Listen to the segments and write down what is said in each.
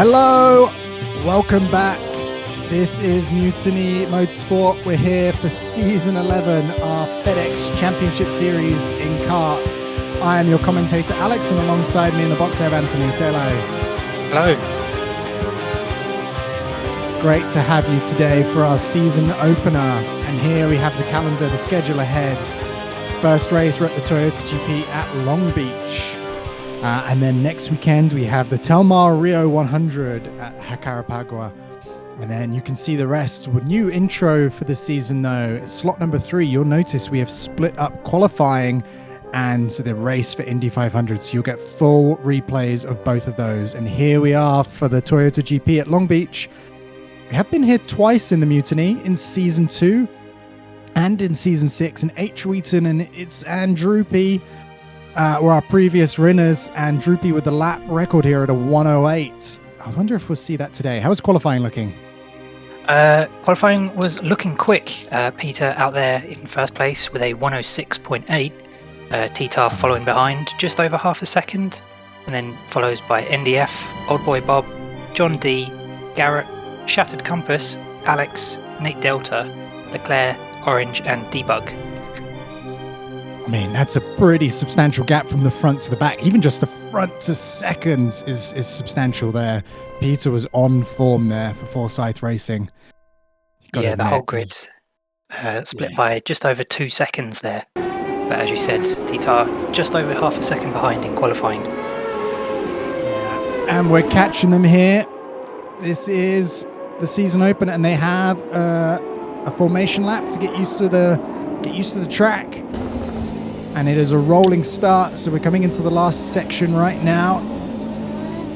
Hello, welcome back. This is Mutiny Motorsport. We're here for Season 11, our FedEx Championship Series in kart. I am your commentator, Alex, and alongside me in the box I have Anthony. Say hello. Hello. Great to have you today for our season opener. And here we have the calendar, the schedule ahead. First race, we're at the Toyota GP at Long Beach. And then next weekend, we have the Telmar Rio 100 at Jacarapagua. And then you can see the rest. With new intro for the season, though. It's slot number 3. You'll notice we have split up qualifying and the race for Indy 500. So you'll get full replays of both of those. And here we are for the Toyota GP at Long Beach. We have been here twice in the Mutiny, in Season 2 and in Season 6. And H. Wheaton and it's Andrupi were our previous winners, and Droopy with the lap record here at a 108. I wonder if we'll see that today. How was qualifying looking? Qualifying was looking quick. Peter out there in first place with a 106.8. Titar following behind, just over half a second. And then follows by NDF, Old Boy Bob, John D, Garrett, Shattered Compass, Alex, Nate Delta, Leclerc, Orange, and Debug. I mean, that's a pretty substantial gap from the front to the back. Even just the front to seconds is substantial there. Peter was on form there for Forsyth Racing. Yeah, the whole grid split by just over 2 seconds there. But as you said, Titar just over half a second behind in qualifying. Yeah, and we're catching them here. This is the season open, and they have a formation lap to get used to the track. And it is a rolling start, so we're coming into the last section right now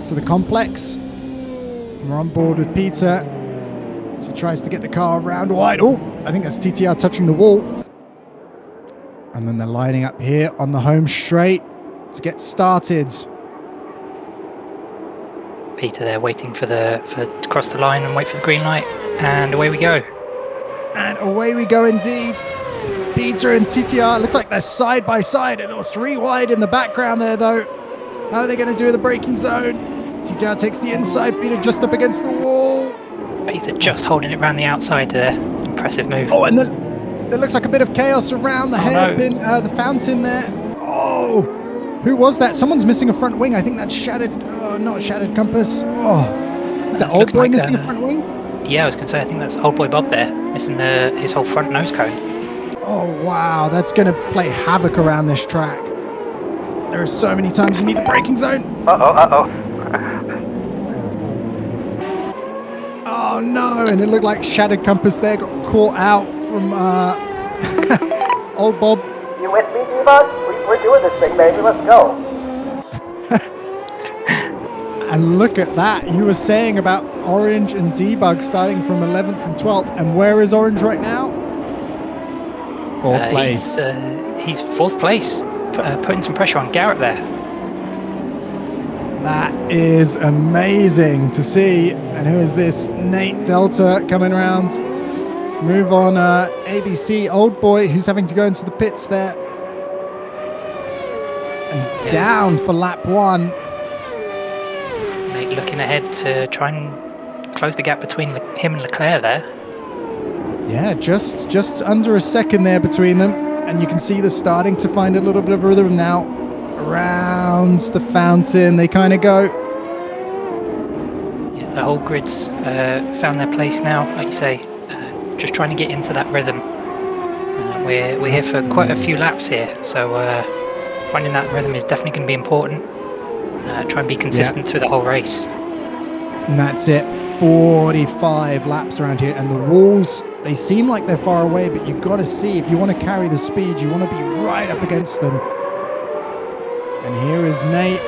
to the complex. We're on board with Peter as he tries to get the car around wide. Oh, I think that's TTR touching the wall. And then they're lining up here on the home straight to get started. Peter there waiting for to cross the line and wait for the green light, and away we go. And away we go indeed. Peter and TTR, looks like they're side by side. It was 3 wide in the background there, though. How are they going to do the braking zone? TTR takes the inside, Peter just up against the wall. Peter just holding it around the outside there. Impressive move. Oh, and there looks like a bit of chaos around the hairpin, the fountain there. Oh, who was that? Someone's missing a front wing. I think that's Shattered, not Shattered Compass. Oh, is that Old Boy missing a front wing? Yeah, I was going to say, I think that's Old Boy Bob there, missing his whole front nose cone. Oh, wow. That's going to play havoc around this track. There are so many times you need the braking zone. Uh-oh. Oh, no. And it looked like Shattered Compass there got caught out from Old Bob. You with me, Debug? We're doing this thing, baby. Let's go. And look at that. You were saying about Orange and Debug starting from 11th and 12th. And where is Orange right now? 4th place. He's 4th place, putting some pressure on Garrett there. That is amazing to see. And who is this? Nate Delta coming around. Move on ABC, Old Boy, who's having to go into the pits there. And down for lap 1. Nate looking ahead to try and close the gap between him and Leclerc there. Yeah, just under a second there between them. And you can see they're starting to find a little bit of rhythm now. Around the fountain, they kind of go. Yeah, the whole grid's found their place now, like you say. Just trying to get into that rhythm. We're here for quite a few laps here, so finding that rhythm is definitely going to be important. Try and be consistent through the whole race. And that's it. 45 laps around here, and the walls, they seem like they're far away, but you've got to see, if you want to carry the speed, you want to be right up against them. And here is Nate,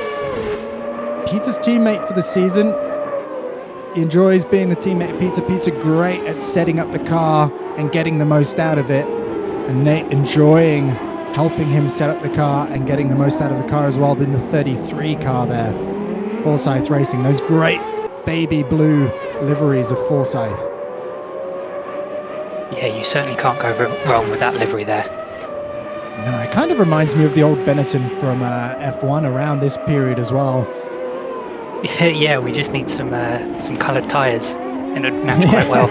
Peter's teammate for the season. He enjoys being the teammate of Peter. Peter great at setting up the car and getting the most out of it, and Nate enjoying helping him set up the car and getting the most out of the car as well in the 33 car there. Forsyth Racing, those great baby blue liveries of Forsyth. Yeah, you certainly can't go wrong with that livery there. No, it kind of reminds me of the old Benetton from F1 around this period as well. Yeah, we just need some coloured tyres, and it'd match quite well.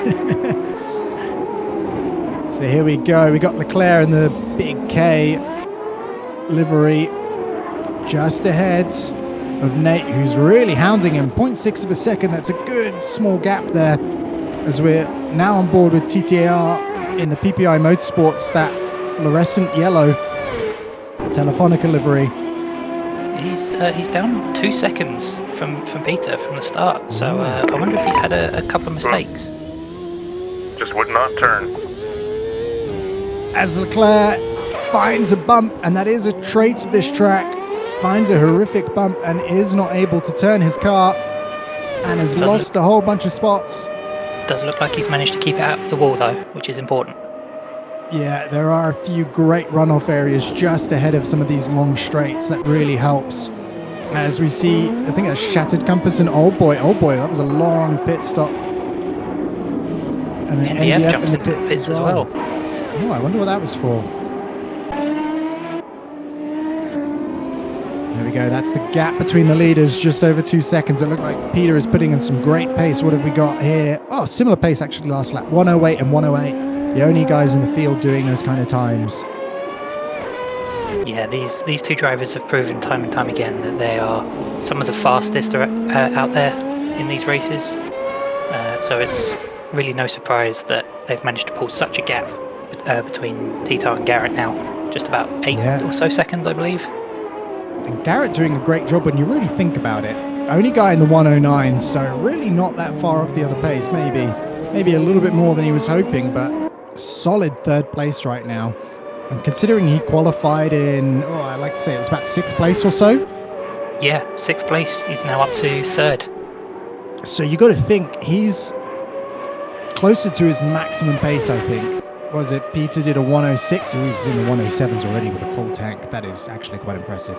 So here we go. We got Leclerc in the big K livery just ahead of Nate, who's really hounding him. 0.6 of a second. That's a good small gap there, as we're now on board with TTAR in the PPI Motorsports, that fluorescent yellow Telefonica livery. He's down 2 seconds from Peter from the start, so I wonder if he's had a couple of mistakes. Just would not turn. As Leclerc finds a bump, and that is a trait of this track, finds a horrific bump and is not able to turn his car and has lost a whole bunch of spots. Does look like he's managed to keep it out of the wall though, which is important. Yeah, there are a few great runoff areas just ahead of some of these long straights. That really helps. As we see, I think a shattered compass and Old Boy, that was a long pit stop. And then NDF jumps into the pits as well. Oh, I wonder what that was for. There we go. That's the gap between the leaders, just over 2 seconds. It looked like Peter is putting in some great pace. What have we got here? Oh, similar pace actually last lap. 108 and 108. The only guys in the field doing those kind of times. Yeah, these two drivers have proven time and time again that they are some of the fastest out there in these races. So it's really no surprise that they've managed to pull such a gap between TTAR and Garrett now. Just about 8 or so seconds, I believe. And Garrett doing a great job when you really think about it. Only guy in the 109, so really not that far off the other pace. Maybe a little bit more than he was hoping, but solid third place right now. And considering he qualified in, I like to say it was about 6th place or so. Yeah, 6th place. He's now up to 3rd. So you got to think he's closer to his maximum pace, I think. Was it Peter did a 106, so he's in the 107s already with a full tank. That is actually quite impressive.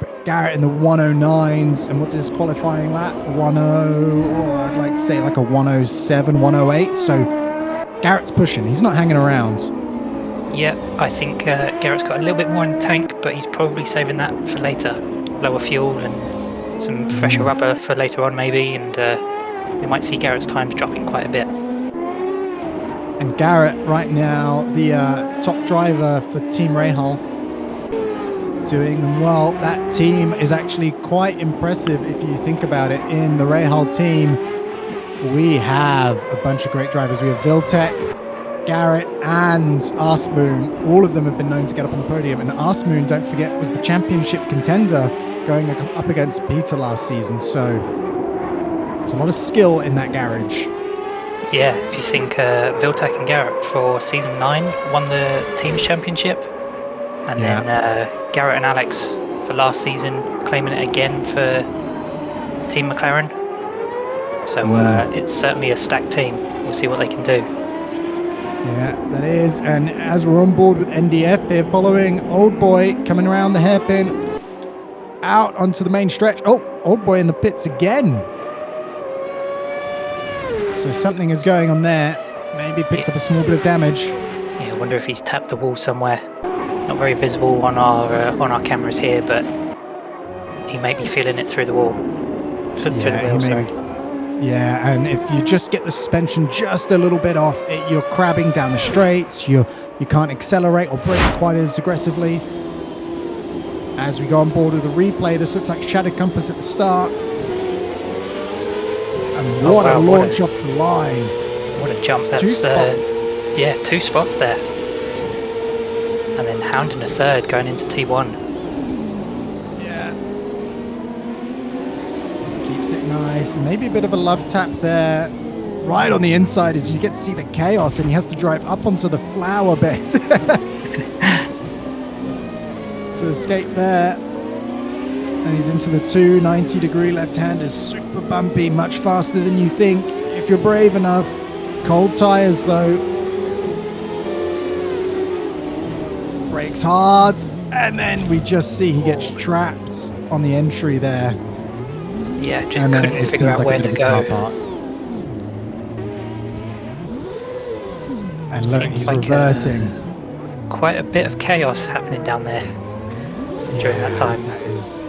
But Garrett in the 109s, and what's his qualifying lap? I'd like to say like a 107, 108. So Garrett's pushing. He's not hanging around. Yeah, I think Garrett's got a little bit more in the tank, but he's probably saving that for later. Lower fuel and some fresher rubber for later on maybe, and we might see Garrett's times dropping quite a bit. And Garrett right now, the top driver for Team Rahal, doing them well. That team is actually quite impressive if you think about it. In the Rahal team, we have a bunch of great drivers. We have Viltec, Garrett, and Arsmoon. All of them have been known to get up on the podium. And Arsmoon, don't forget, was the championship contender going up against Peter last season. So there's a lot of skill in that garage. Yeah, if you think Viltec and Garrett for season 9 won the team's championship, and then Garrett and Alex for last season claiming it again for Team McLaren. So it's certainly a stacked team. We'll see what they can do. Yeah, that is. And as we're on board with NDF, they're following Old Boy coming around the hairpin out onto the main stretch. Oh, Old Boy in the pits again. So something is going on there. Maybe picked up a small bit of damage. Yeah, I wonder if he's tapped the wall somewhere. Not very visible on our cameras here, but he may be feeling it through the wall. Through the wheel, sorry. Yeah, and if you just get the suspension just a little bit off, you're crabbing down the straights. You can't accelerate or brake quite as aggressively. As we go on board with the replay, this looks like shattered compass at the start. And what a launch off the line. What a jump. That's 2 spots. 2 spots there. And then Hound in a 3rd going into T1. Yeah. Keeps it nice. Maybe a bit of a love tap there. Right on the inside as you get to see the chaos, and he has to drive up onto the flower bed to escape there. And he's into the 290-degree left-handers. Super bumpy, much faster than you think if you're brave enough. Cold tires, though. Brakes hard. And then we just see he gets trapped on the entry there. Yeah, just couldn't figure out where to go. And look, he's reversing. Quite a bit of chaos happening down there during that time. That is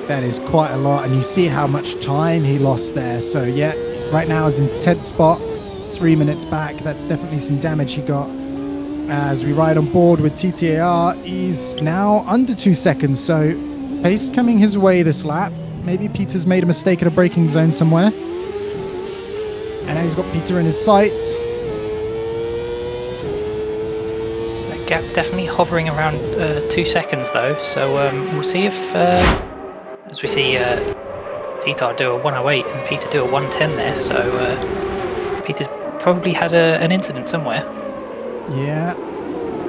That is quite a lot, and you see how much time he lost there. So yeah, right now is in 10th spot, 3 minutes back. That's definitely some damage he got. As we ride on board with TTAR, he's now under 2 seconds, so pace coming his way this lap. Maybe Peter's made a mistake at a braking zone somewhere. And now he's got Peter in his sights. That gap definitely hovering around 2 seconds though, so we'll see if, as we see TTAR do a 108 and Peter do a 110 there, so Peter's probably had an incident somewhere. Yeah,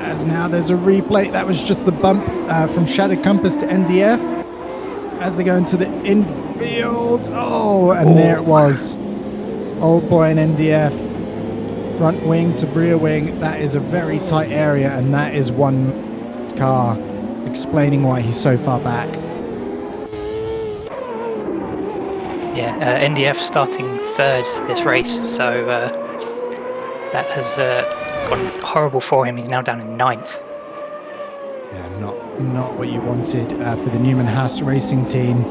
as now there's a replay. That was just the bump from Shattered Compass to NDF. As they go into the infield. Oh, and there it was. Old boy and NDF. Front wing to rear wing. That is a very tight area, and that is one car, explaining why he's so far back. Yeah, NDF starting third this race, so that has gone horrible for him. He's now down in 9th. Yeah, not what you wanted for the Newman Haas racing team.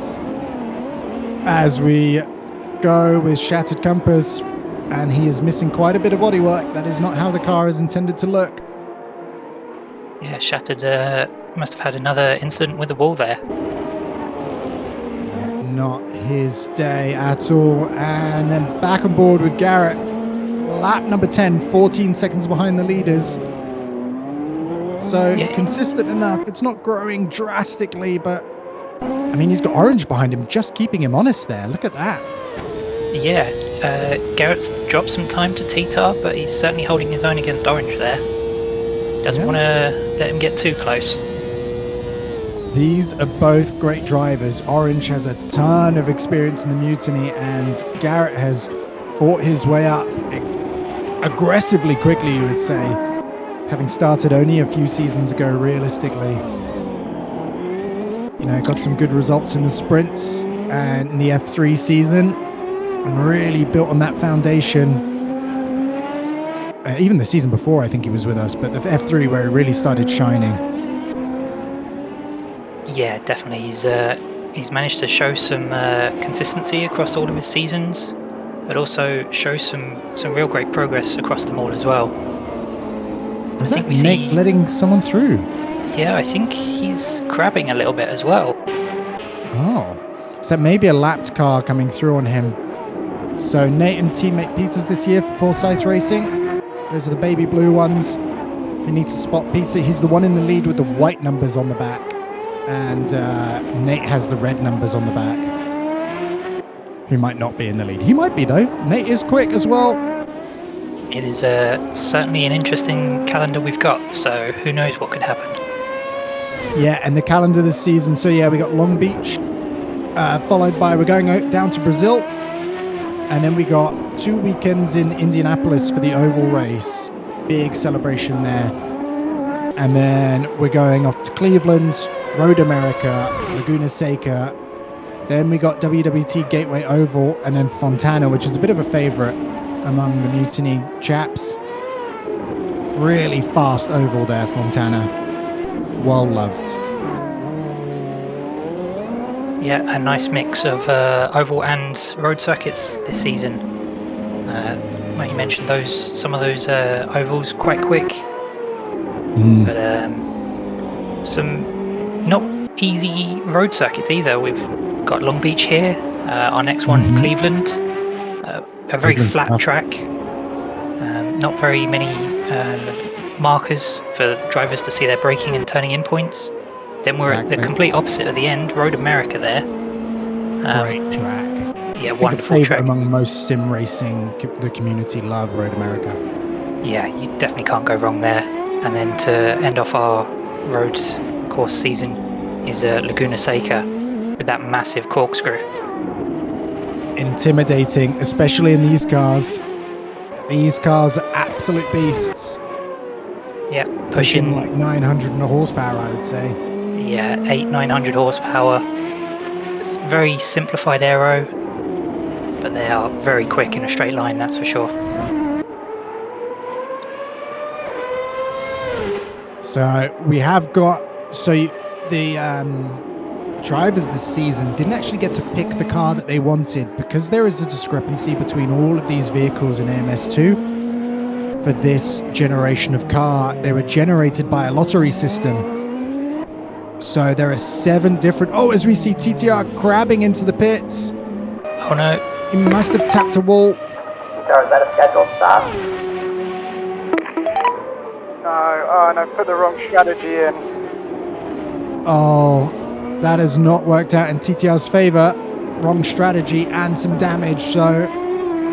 As we go with Shattered Compass, and he is missing quite a bit of bodywork. That is not how the car is intended to look. Yeah, Shattered must have had another incident with the wall there. Yeah, not his day at all. And then back on board with Garrett. Lap number 10, 14 seconds behind the leaders. So Yeah. consistent enough. It's not growing drastically, but I mean, he's got orange behind him, just keeping him honest there. Look at that. Yeah, Garrett's dropped some time to TTAR, but he's certainly holding his own against Orange there. Doesn't want to let him get too close. These are both great drivers. Orange has a ton of experience in the Mutiny, and Garrett has fought his way up aggressively quickly, you would say, having started only a few seasons ago, realistically. You know, got some good results in the sprints and in the F3 season, and really built on that foundation. Even the season before, I think he was with us, but the F3 where he really started shining. Yeah, definitely. He's managed to show some consistency across all of his seasons, but also show some real great progress across them all as well. Is that Nick letting someone through? Yeah, I think he's crabbing a little bit as well. Oh, is that maybe a lapped car coming through on him? So Nate and teammate Peters this year for Forsyth Racing. Those are the baby blue ones. If you need to spot Peter, he's the one in the lead with the white numbers on the back. And Nate has the red numbers on the back. He might not be in the lead. He might be, though. Nate is quick as well. It is certainly an interesting calendar we've got, so who knows what could happen. Yeah, and the calendar this season. So, yeah, we got Long Beach, followed by, we're going down to Brazil. And then we got 2 weekends in Indianapolis for the oval race. Big celebration there. And then we're going off to Cleveland, Road America, Laguna Seca. Then we got WWT Gateway Oval, and then Fontana, which is a bit of a favorite among the Mutiny chaps. Really fast oval there, Fontana. Well loved. Yeah, a nice mix of oval and road circuits this season. Well, you mentioned some of those ovals quite quick, but some not easy road circuits either. We've got Long Beach here. Our next one, Cleveland, a very flat track. Not very many markers for drivers to see their braking and turning in points. Then we're at the complete opposite at the end, Road America there. Great track. Yeah, wonderful track. Among most sim racing, the community love Road America. Yeah, you definitely can't go wrong there. And then to end off our road course season is Laguna Seca with that massive corkscrew. Intimidating, especially in these cars. These cars are absolute beasts. Yeah, pushing like 900 horsepower, I would say. Yeah, 900 horsepower. It's very simplified aero, but they are very quick in a straight line, that's for sure. So we have got the drivers this season didn't actually get to pick the car that they wanted because there is a discrepancy between all of these vehicles in AMS2. For this generation of car, they were generated by a lottery system. So there are 7 different... Oh, as we see TTR grabbing into the pits. Oh no. He must have tapped a wall. Peter, is that a scheduled stop? No, and I put the wrong strategy in. Oh, that has not worked out in TTR's favor. Wrong strategy and some damage. So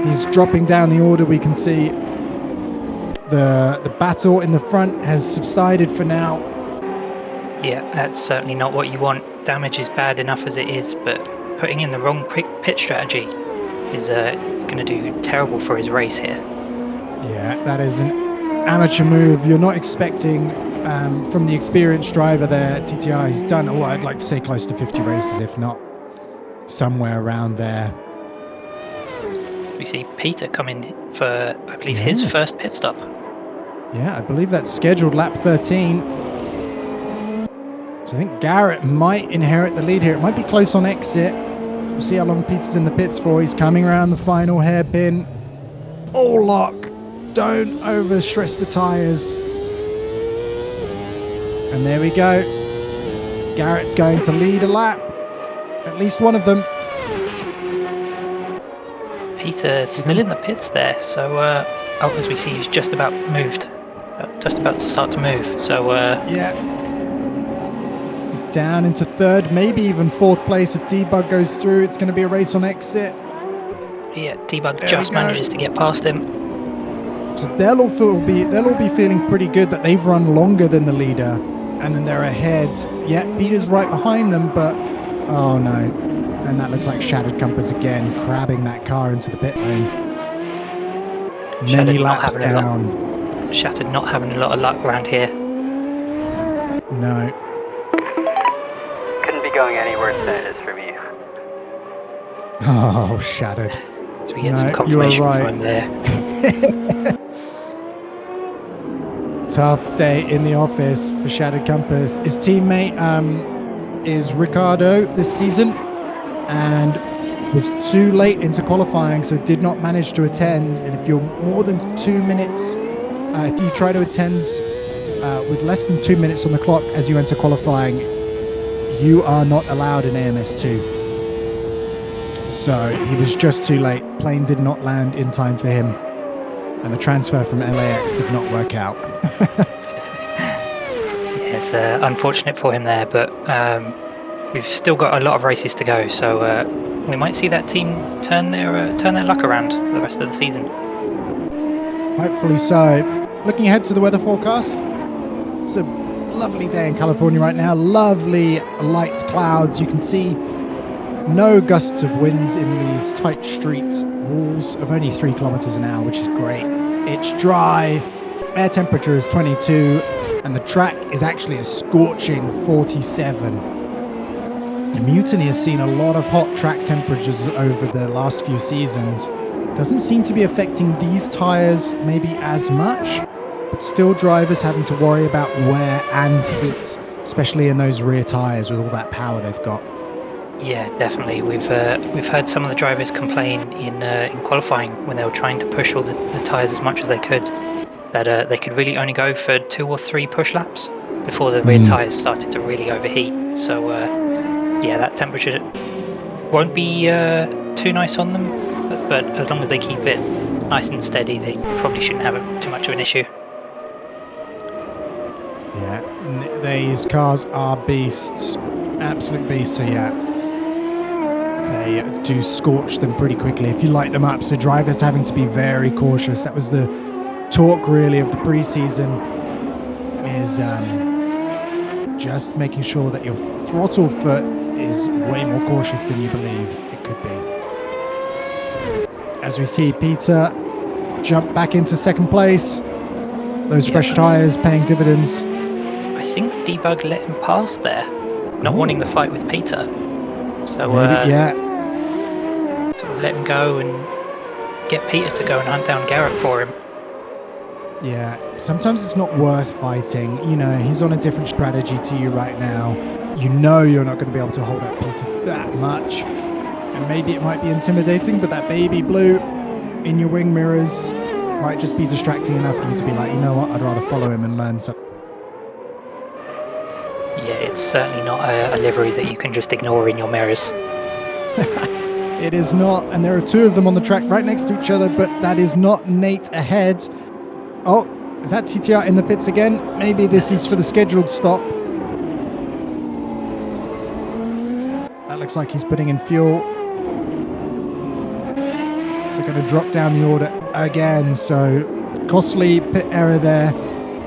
he's dropping down the order. We can see the battle in the front has subsided for now. Yeah, that's certainly not what you want. Damage is bad enough as it is, but putting in the wrong pit strategy is going to do terrible for his race here. Yeah, that is an amateur move. You're not expecting from the experienced driver there. TTR has done, oh, I'd like to say close to 50 races, if not somewhere around there. We see Peter coming for, I believe, his first pit stop. Yeah, I believe that's scheduled lap 13. So I think Garrett might inherit the lead here. It might be close on exit. We'll see how long Peter's in the pits for. He's coming around the final hairpin. All lock. Don't overstress the tyres. And there we go. Garrett's going to lead a lap. At least one of them. Peter's still in the pits there. So, as we see, he's just about moved. Just about to start to move. So, yeah. He's down into 3rd, maybe even 4th place if Debug goes through. It's going to be a race on exit. Yeah, Debug just manages to get past him. So they'll all be feeling pretty good that they've run longer than the leader, and then they're ahead. Yeah, Peter's right behind them, but oh no. And that looks like Shattered Compass again, crabbing that car into the pit lane. Many laps down. Shattered not having a lot of luck around here. No. Couldn't be going any worse than it is for me. Oh, Shattered. So we get some confirmation from him there. Tough day in the office for Shattered Compass. His teammate is Ricardo this season and was too late into qualifying, so did not manage to attend. And if you're more than 2 minutes, if you try to attend with less than 2 minutes on the clock as you enter qualifying, you are not allowed in AMS2. So he was just too late. Plane did not land in time for him. And the transfer from LAX did not work out. Yeah, it's unfortunate for him there, but we've still got a lot of races to go, so we might see that team turn their luck around for the rest of the season. Hopefully so. Looking ahead to the weather forecast, it's a lovely day in California right now. Lovely light clouds. You can see no gusts of wind in these tight streets. Walls of only 3 kilometers an hour, which is great. It's dry. Air temperature is 22, and the track is actually a scorching 47. The Mutiny has seen a lot of hot track temperatures over the last few seasons. Doesn't seem to be affecting these tires maybe as much, but still drivers having to worry about wear and heat, especially in those rear tires with all that power they've got. Yeah, definitely. We've heard some of the drivers complain in qualifying when they were trying to push all the tyres as much as they could, that they could really only go for 2 or 3 push laps before the rear tyres started to really overheat. So yeah, that temperature won't be too nice on them, but as long as they keep it nice and steady, they probably shouldn't have too much of an issue. Yeah, these cars are beasts, absolute beasts. So yeah, they do scorch them pretty quickly if you light them up. So drivers having to be very cautious. That was the talk really of the preseason, is just making sure that your throttle foot is way more cautious than you believe it could be. As we see Peter jump back into 2nd place. Those fresh tyres paying dividends. I think Debug let him pass there, not wanting the fight with Peter. So maybe, yeah. Sort of let him go and get Peter to go and hunt down Garrett for him. Yeah, sometimes it's not worth fighting. You know, he's on a different strategy to you right now. you know you're not going to be able to hold up Peter that much. And maybe it might be intimidating, but that baby blue in your wing mirrors might just be distracting enough for you to be like, you know what, I'd rather follow him and learn something. Yeah, it's certainly not a livery that you can just ignore in your mirrors. It is not, and there are two of them on the track right next to each other, but that is not Nate ahead. Oh, is that TTR in the pits again? Maybe this is for the scheduled stop. That looks like he's putting in fuel. So going to drop down the order again. So costly pit error there.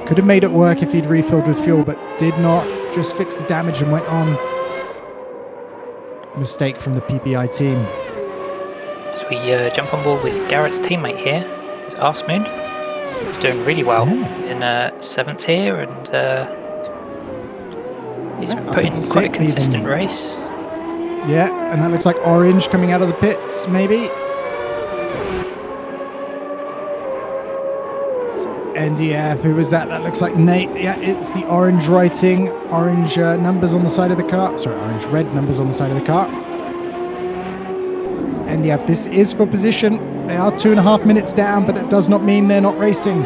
Could have made it work if he'd refilled with fuel, but did not. Just fixed the damage and went on. Mistake from the PPI team. As we jump on board with Garrett's teammate here, is Arsmoon. He's doing really well. Yeah. He's in 7th here, and he's Yeah, putting up to quite a 6th consistent even. race. Yeah, and that looks like Orange coming out of the pits, maybe. NDF, who was that? That looks like Nate. Yeah, it's the orange writing, orange numbers on the side of the car. Sorry, orange red numbers on the side of the car. It's NDF, this is for position. They are 2.5 minutes down, but that does not mean they're not racing.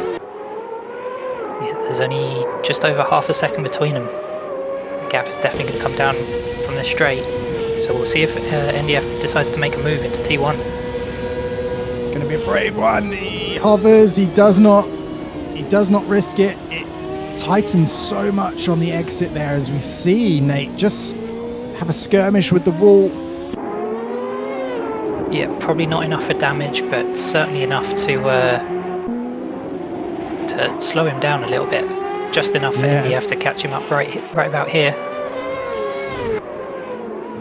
Yeah, there's only just over half a second between them. The gap is definitely going to come down from this straight. So we'll see if NDF decides to make a move into T1. It's going to be a brave one. He hovers, he does not risk it. It tightens so much on the exit there as we see Nate just have a skirmish with the wall. Yeah, probably not enough for damage, but certainly enough to slow him down a little bit. Just enough for NDF to catch him up right about here.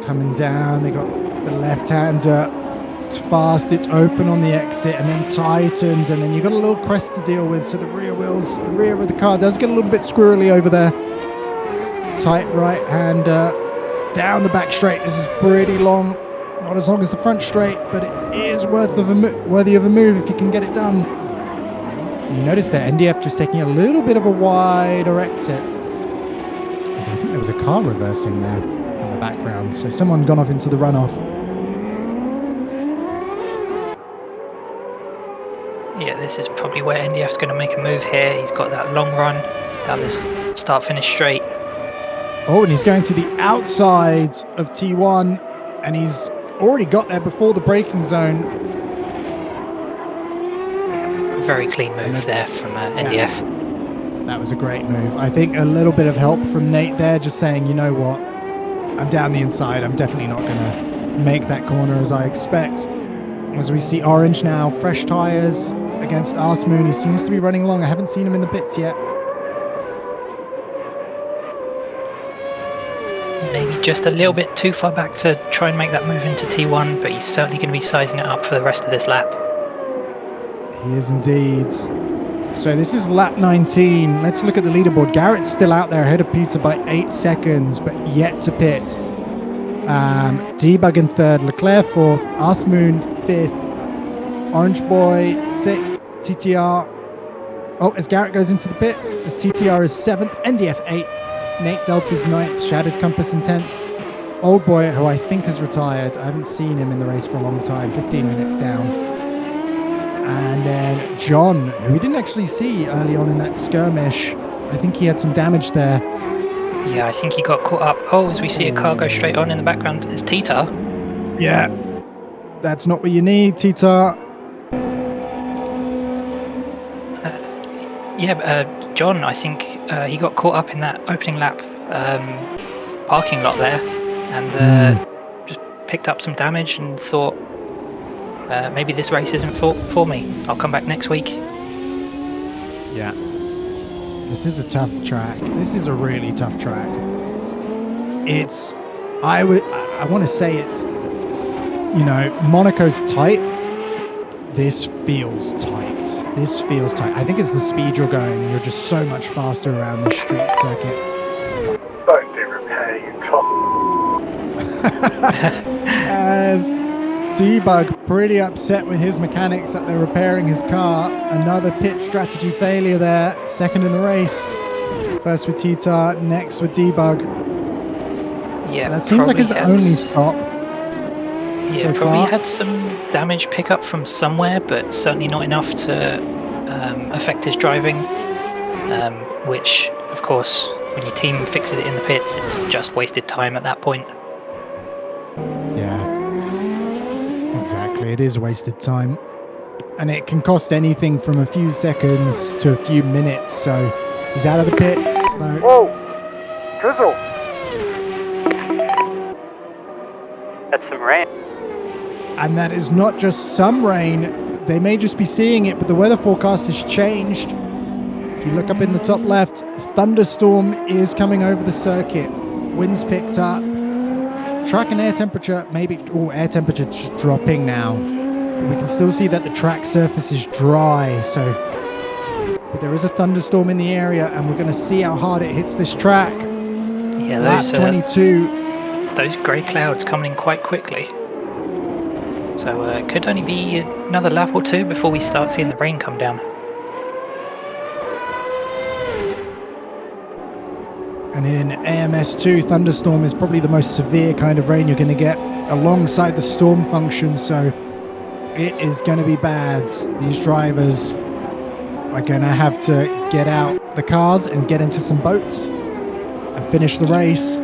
Coming down, they got the left-hander. It's fast, it's open on the exit, and then tightens, and then you've got a little crest to deal with, so the rear of the car does get a little bit squirrely over there. Tight right-hander, down the back straight. This is pretty long. Not as long as the front straight, but it is worthy of a move if you can get it done. And you notice there, NDF just taking a little bit of a wider exit. Because I think there was a car reversing there in the background, so someone gone off into the runoff. Yeah, this is probably where NDF's going to make a move here. He's got that long run down this start-finish straight. Oh, and he's going to the outside of T1, and he's already got there before the braking zone. Very clean move there from NDF. That was a great move. I think a little bit of help from Nate there, just saying, you know what, I'm down the inside. I'm definitely not going to make that corner as I expect. As we see Orange now, fresh tyres against Arsmoon, who seems to be running long. I haven't seen him in the pits yet. Maybe just a little bit too far back to try and make that move into T1, but he's certainly going to be sizing it up for the rest of this lap. He is indeed. So this is lap 19. Let's look at the leaderboard. Garrett's still out there ahead of Peter by 8 seconds, but yet to pit. Debug in 3rd, Leclerc 4th, Arsmoon 5th, Orange Boy 6th, TTR. Oh, as Garrett goes into the pit, as TTR is 7th, NDF 8th, Nate Delta's 9th, Shattered Compass in 10th. Old Boy, who I think has retired. I haven't seen him in the race for a long time, 15 minutes down. And then John, who we didn't actually see early on in that skirmish. I think he had some damage there. Yeah, I think he got caught up. Oh, as we see a car go straight on in the background, is Tita. Yeah, that's not what you need, Tita. John, I think he got caught up in that opening lap parking lot there and just picked up some damage and thought, maybe this race isn't for me. I'll come back next week. Yeah. This is a tough track. This is a really tough track. I want to say it, you know, Monaco's tight. This feels tight. I think it's the speed you're going. You're just so much faster around the street circuit. Don't do repair, you top. As Debug pretty upset with his mechanics that they're repairing his car. Another pit strategy failure there. 2nd in the race. First with Tita, next with Debug. Yeah, That seems like his probably only had- stop. Yeah, so probably far. had some damage pickup from somewhere, but certainly not enough to affect his driving. Which, of course, when your team fixes it in the pits, it's just wasted time at that point. Yeah, exactly. It is wasted time. And it can cost anything from a few seconds to a few minutes. So he's out of the pits. No. Whoa! Drizzle! That's some rain. And that is not just some rain. They may just be seeing it, but the weather forecast has changed. If you look up in the top left, thunderstorm is coming over the circuit. Winds picked up. Track and air temperature, air temperature just dropping now. But we can still see that the track surface is dry. But there is a thunderstorm in the area, and we're going to see how hard it hits this track. Yeah, Lap 22. Those grey clouds coming in quite quickly. So it could only be another lap or two before we start seeing the rain come down. And in AMS2, thunderstorm is probably the most severe kind of rain you're going to get alongside the storm function. So it is going to be bad. These drivers are going to have to get out the cars and get into some boats and finish the race.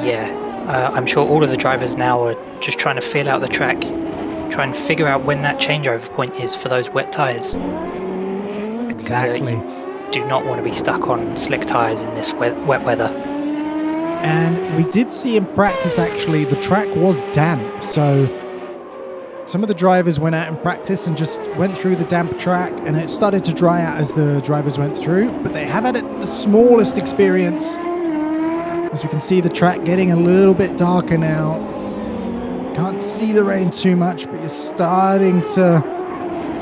Yeah, I'm sure all of the drivers now are just trying to feel out the track, try and figure out when that changeover point is for those wet tyres. Exactly. Do not want to be stuck on slick tyres in this wet weather. And we did see in practice, actually, the track was damp. So some of the drivers went out in practice and just went through the damp track, and it started to dry out as the drivers went through. But they have had the smallest experience. As you can see, the track getting a little bit darker now. Can't see the rain too much, but you're starting to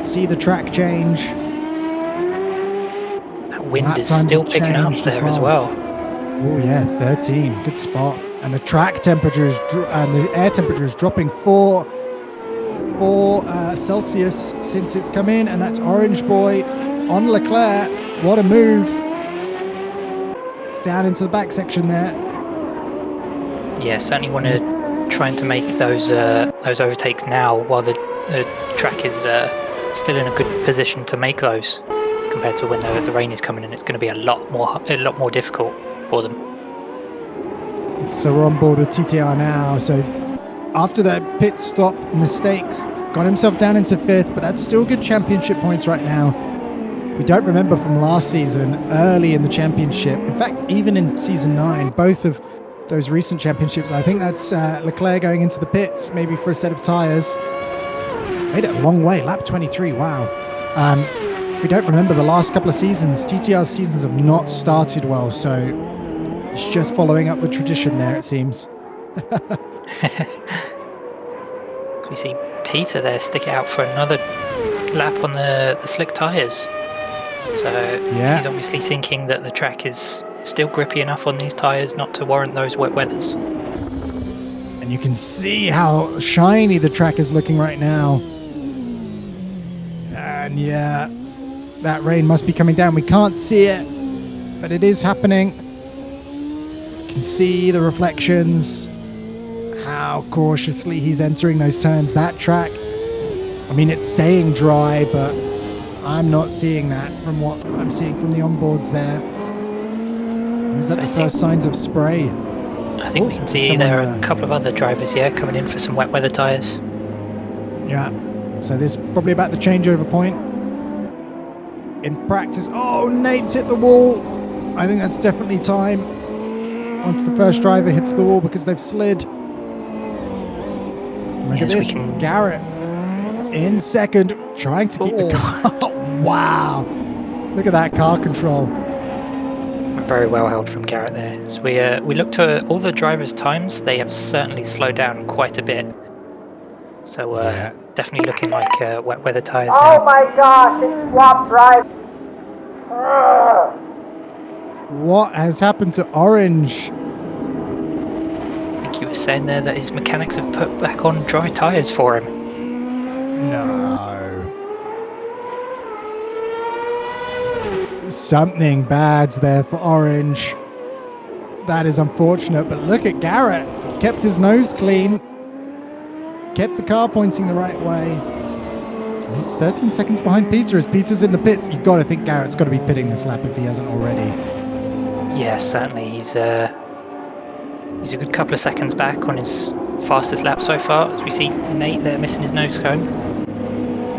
see the track change. That wind is still picking up there as well. Oh yeah, 13, good spot. And the track temperature and the air temperature is dropping 4 Celsius since it's come in, and that's Orange Boy on Leclerc. What a move! Down into the back section there. Yeah, certainly want to trying to make those overtakes now while the track is still in a good position to make those, compared to when the rain is coming in. It's going to be a lot more difficult for them. So we're on board with TTR now. So after that pit stop mistakes, got himself down into 5th, but that's still good championship points right now. If we don't remember from last season, early in the championship, in fact, even in season 9, both of those recent championships, I think that's Leclerc going into the pits, maybe for a set of tyres. Made it a long way, lap 23, wow. If we don't remember the last couple of seasons, TTR's seasons have not started well, so it's just following up with tradition there, it seems. We see Peter there stick it out for another lap on the slick tyres. So Yeah. he's obviously thinking that the track is still grippy enough on these tyres not to warrant those wet weathers. And you can see how shiny the track is looking right now. And yeah, that rain must be coming down. We can't see it, but it is happening. You can see the reflections, how cautiously he's entering those turns. That track, I mean, it's saying dry, but I'm not seeing that from what I'm seeing from the onboards there. Is that So the first signs of spray? I think we can see there are a couple of other drivers here coming in for some wet weather tyres. Yeah. So this is probably about the changeover point. In practice, oh, Nate's hit the wall. I think that's definitely time. Once the first driver hits the wall because they've slid. Look at this, Garrett in second, trying to keep the car. Wow. Look at that car control. Very well held from Garrett there. So we looked at all the drivers' times. They have certainly slowed down quite a bit. So definitely looking like wet weather tyres Oh now. my gosh, it swapped drive. What has happened to Orange? I think he was saying there that his mechanics have put back on dry tyres for him. No. Something bad's there for Orange. That is unfortunate, but look at Garrett. Kept his nose clean. Kept the car pointing the right way. He's 13 seconds behind Peter as Peter's in the pits. You've got to think Garrett's got to be pitting this lap if he hasn't already. Yeah, certainly. He's a good couple of seconds back on his fastest lap so far. As we see Nate there missing his nose cone.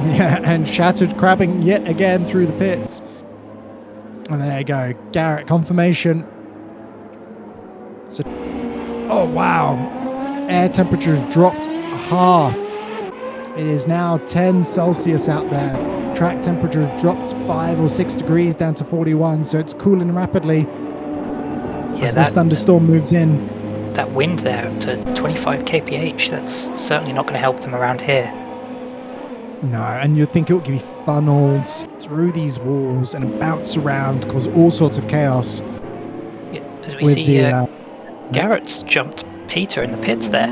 Yeah, and Shattered crabbing yet again through the pits. And there you go. Garrett confirmation. So, oh, wow. Air temperature has dropped half. It is now 10 Celsius out there. Track temperature has dropped 5 or 6 degrees down to 41, so it's cooling rapidly as this thunderstorm moves in. That wind there up to 25 kph, that's certainly not going to help them around here. No, and you'd think it would be funneled through these walls and bounce around, cause all sorts of chaos. Yeah, as we see, Garrett's jumped Peter in the pits there.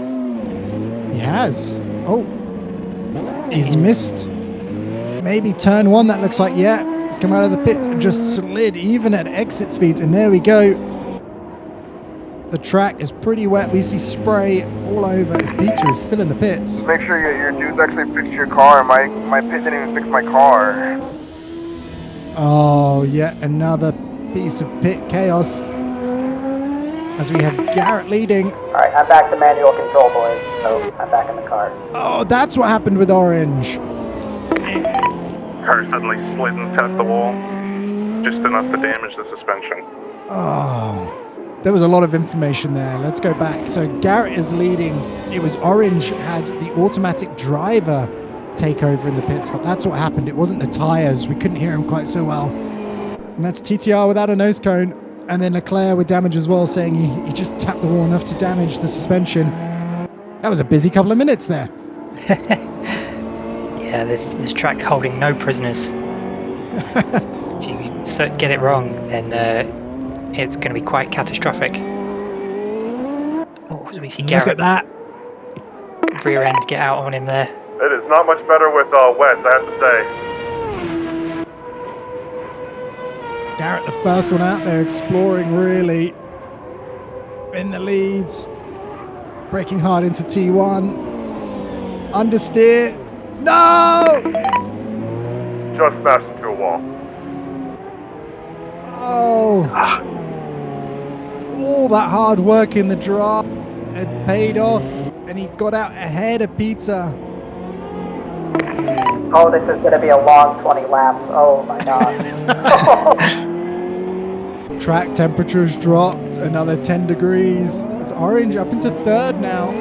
He has. Oh, he's missed. Maybe turn one, that looks like, yeah. He's come out of the pits and just slid even at exit speeds, and there we go. The track is pretty wet. We see spray all over as Peter is still in the pits. Make sure your dudes actually fix your car. My pit didn't even fix my car. Oh, yet another piece of pit chaos. As we have Garrett leading. Alright, I'm back to manual control, boys, so I'm back in the car. Oh, that's what happened with Orange. Car suddenly slid and tapped the wall. Just enough to damage the suspension. Oh, there was a lot of information there. Let's go back. So Garrett is leading. It was Orange had the automatic driver take over in the pit stop. That's what happened. It wasn't the tires. We couldn't hear him quite so well. And that's TTR without a nose cone. And then Leclerc with damage as well, saying he just tapped the wall enough to damage the suspension. That was a busy couple of minutes there. Yeah, this track holding no prisoners. If you get it wrong, then it's going to be quite catastrophic. Oh, we see Garrett. Look at that. Rear end get out on him there. It is not much better with wets, I have to say. Garrett, the first one out there, exploring really in the leads. Braking hard into T1. Understeer. No! Just smashed into a wall. Oh. All that hard work in the draft had paid off, and he got out ahead of Peter. Oh, this is going to be a long 20 laps. Oh my god. Track temperatures dropped another 10 degrees. It's Orange up into third now.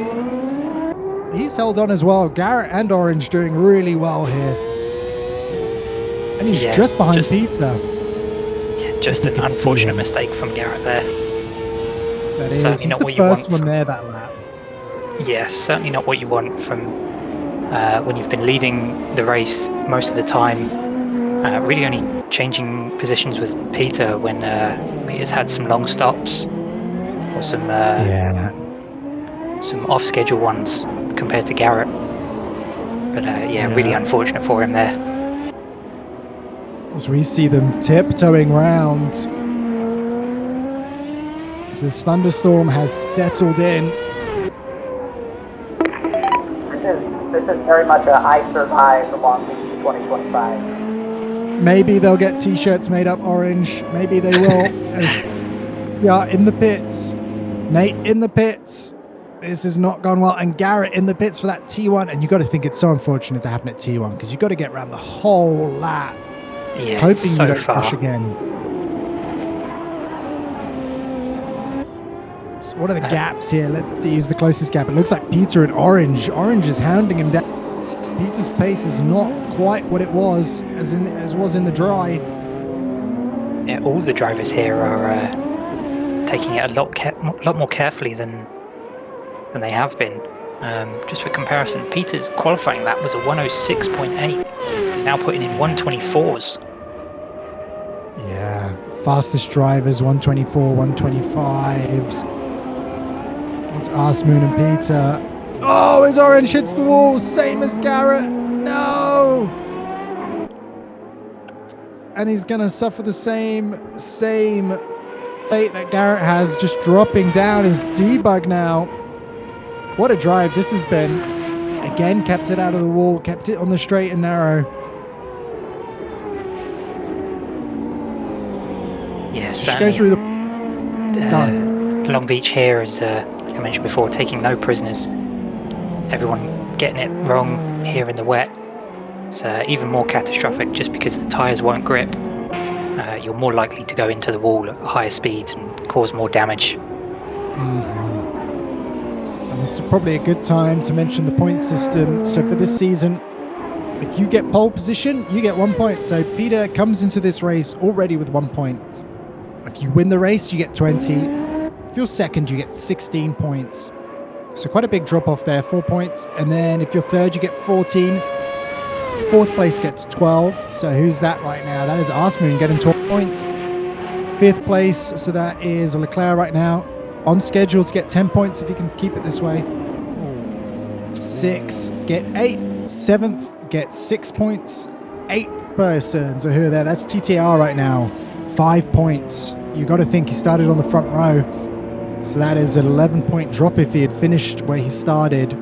He's held on as well. Garrett and Orange doing really well here. And he's just behind Peter. Yeah, just an unfortunate mistake from Garrett there. That is. Certainly He's not the what you first want one there that lap. Yeah, certainly not what you want from when you've been leading the race most of the time. Really only changing positions with Peter when Peter's had some long stops or some off-schedule ones compared to Garrett. But really unfortunate for him there. As we see them tiptoeing round. So this thunderstorm has settled in. This is very much a I survived Long Beach 2025. Maybe they'll get t-shirts made up orange. Maybe they will. We are in the pits. Nate in the pits. This has not gone well. And Garrett in the pits for that T1. And you got to think it's so unfortunate to happen at T1 because you got to get around the whole lap. Yeah, hoping so you don't far. crash again. So what are the gaps here? Let's use the closest gap. It looks like Peter and Orange. Orange is hounding him down. Peter's pace is not quite what it was as was in the dry. Yeah, all the drivers here are taking it a lot more carefully than they have been. Just for comparison, Peter's qualifying lap was a 106.8. He's now putting in 124s. Yeah, fastest drivers 124, 125s. It's Asmoon and Peter. Oh, as Orange hits the wall, same as Garrett. No! And he's going to suffer the same fate that Garrett has, just dropping down his debug now. What a drive this has been. Again, kept it out of the wall, kept it on the straight and narrow. Yeah, Just go through the... Long Beach here is, like I mentioned before, taking no prisoners. Everyone getting it wrong here in the wet. It's even more catastrophic just because the tyres won't grip. You're more likely to go into the wall at higher speeds and cause more damage. And this is probably a good time to mention the point system. So for this season, if you get pole position, you get 1 point. So Peter comes into this race already with 1 point. If you win the race, you get 20. If you're second, you get 16 points. So quite a big drop off there, 4 points. And then if you're third, you get 14. Fourth place gets 12. So who's that right now? That is Arsmoon getting 12 points. Fifth place, so that is Leclerc right now. On schedule to get 10 points if you can keep it this way. Sixth, get 8. Seventh, get 6 points. Eighth person, so who are there? That's TTR right now. 5 points. You got to think he started on the front row. So that is an 11-point drop if he had finished where he started.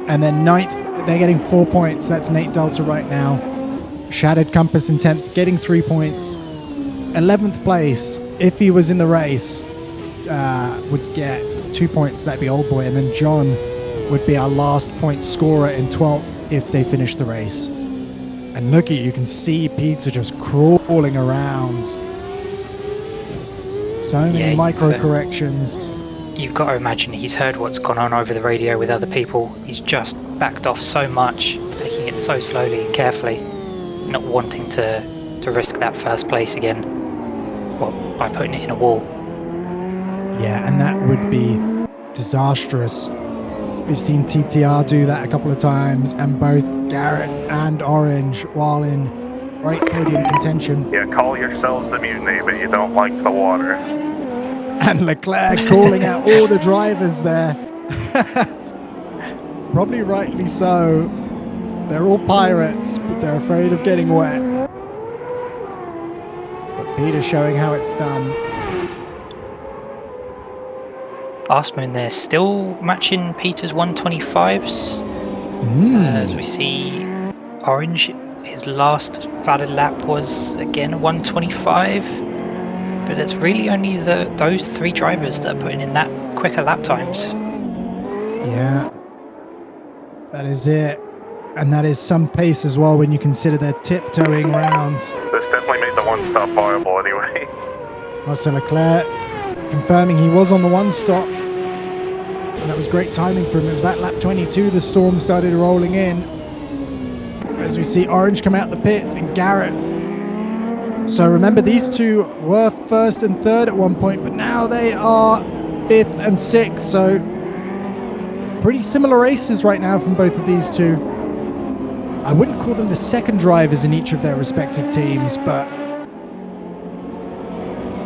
And then ninth, they're getting 4 points. That's Nate Delta right now. Shattered Compass in 10th, getting 3 points. 11th place, if he was in the race, would get 2 points. That'd be Old Boy. And then John would be our last point scorer in 12th if they finish the race. And look at you can see Peter just crawling around. So many micro corrections. You've got to imagine he's heard what's gone on over the radio with other people. He's just backed off so much, taking it so slowly and carefully, not wanting to risk that first place again, well, by putting it in a wall. Yeah, and that would be disastrous. We've seen TTR do that a couple of times, and both Garrett and Orange, while in right podium contention. Yeah, call yourselves the mutiny, but you don't like the water. And Leclerc calling out all the drivers there. Probably rightly so. They're all pirates, but they're afraid of getting wet. But Peter showing how it's done. Arsmoon there still matching Peter's 125s. As we see Orange, his last valid lap was again a 125. But it's really only those three drivers that are putting in that quicker lap times. Yeah, that is it. And that is some pace as well when you consider they're tiptoeing rounds. This definitely made the one stop viable anyway. Also Leclerc confirming he was on the one stop. And that was great timing for him. It was about lap 22 the storm started rolling in. As we see Orange come out the pits and Garrett. So remember, these two were first and third at one point, but now they are fifth and sixth. So pretty similar races right now from both of these two. I wouldn't call them the second drivers in each of their respective teams, but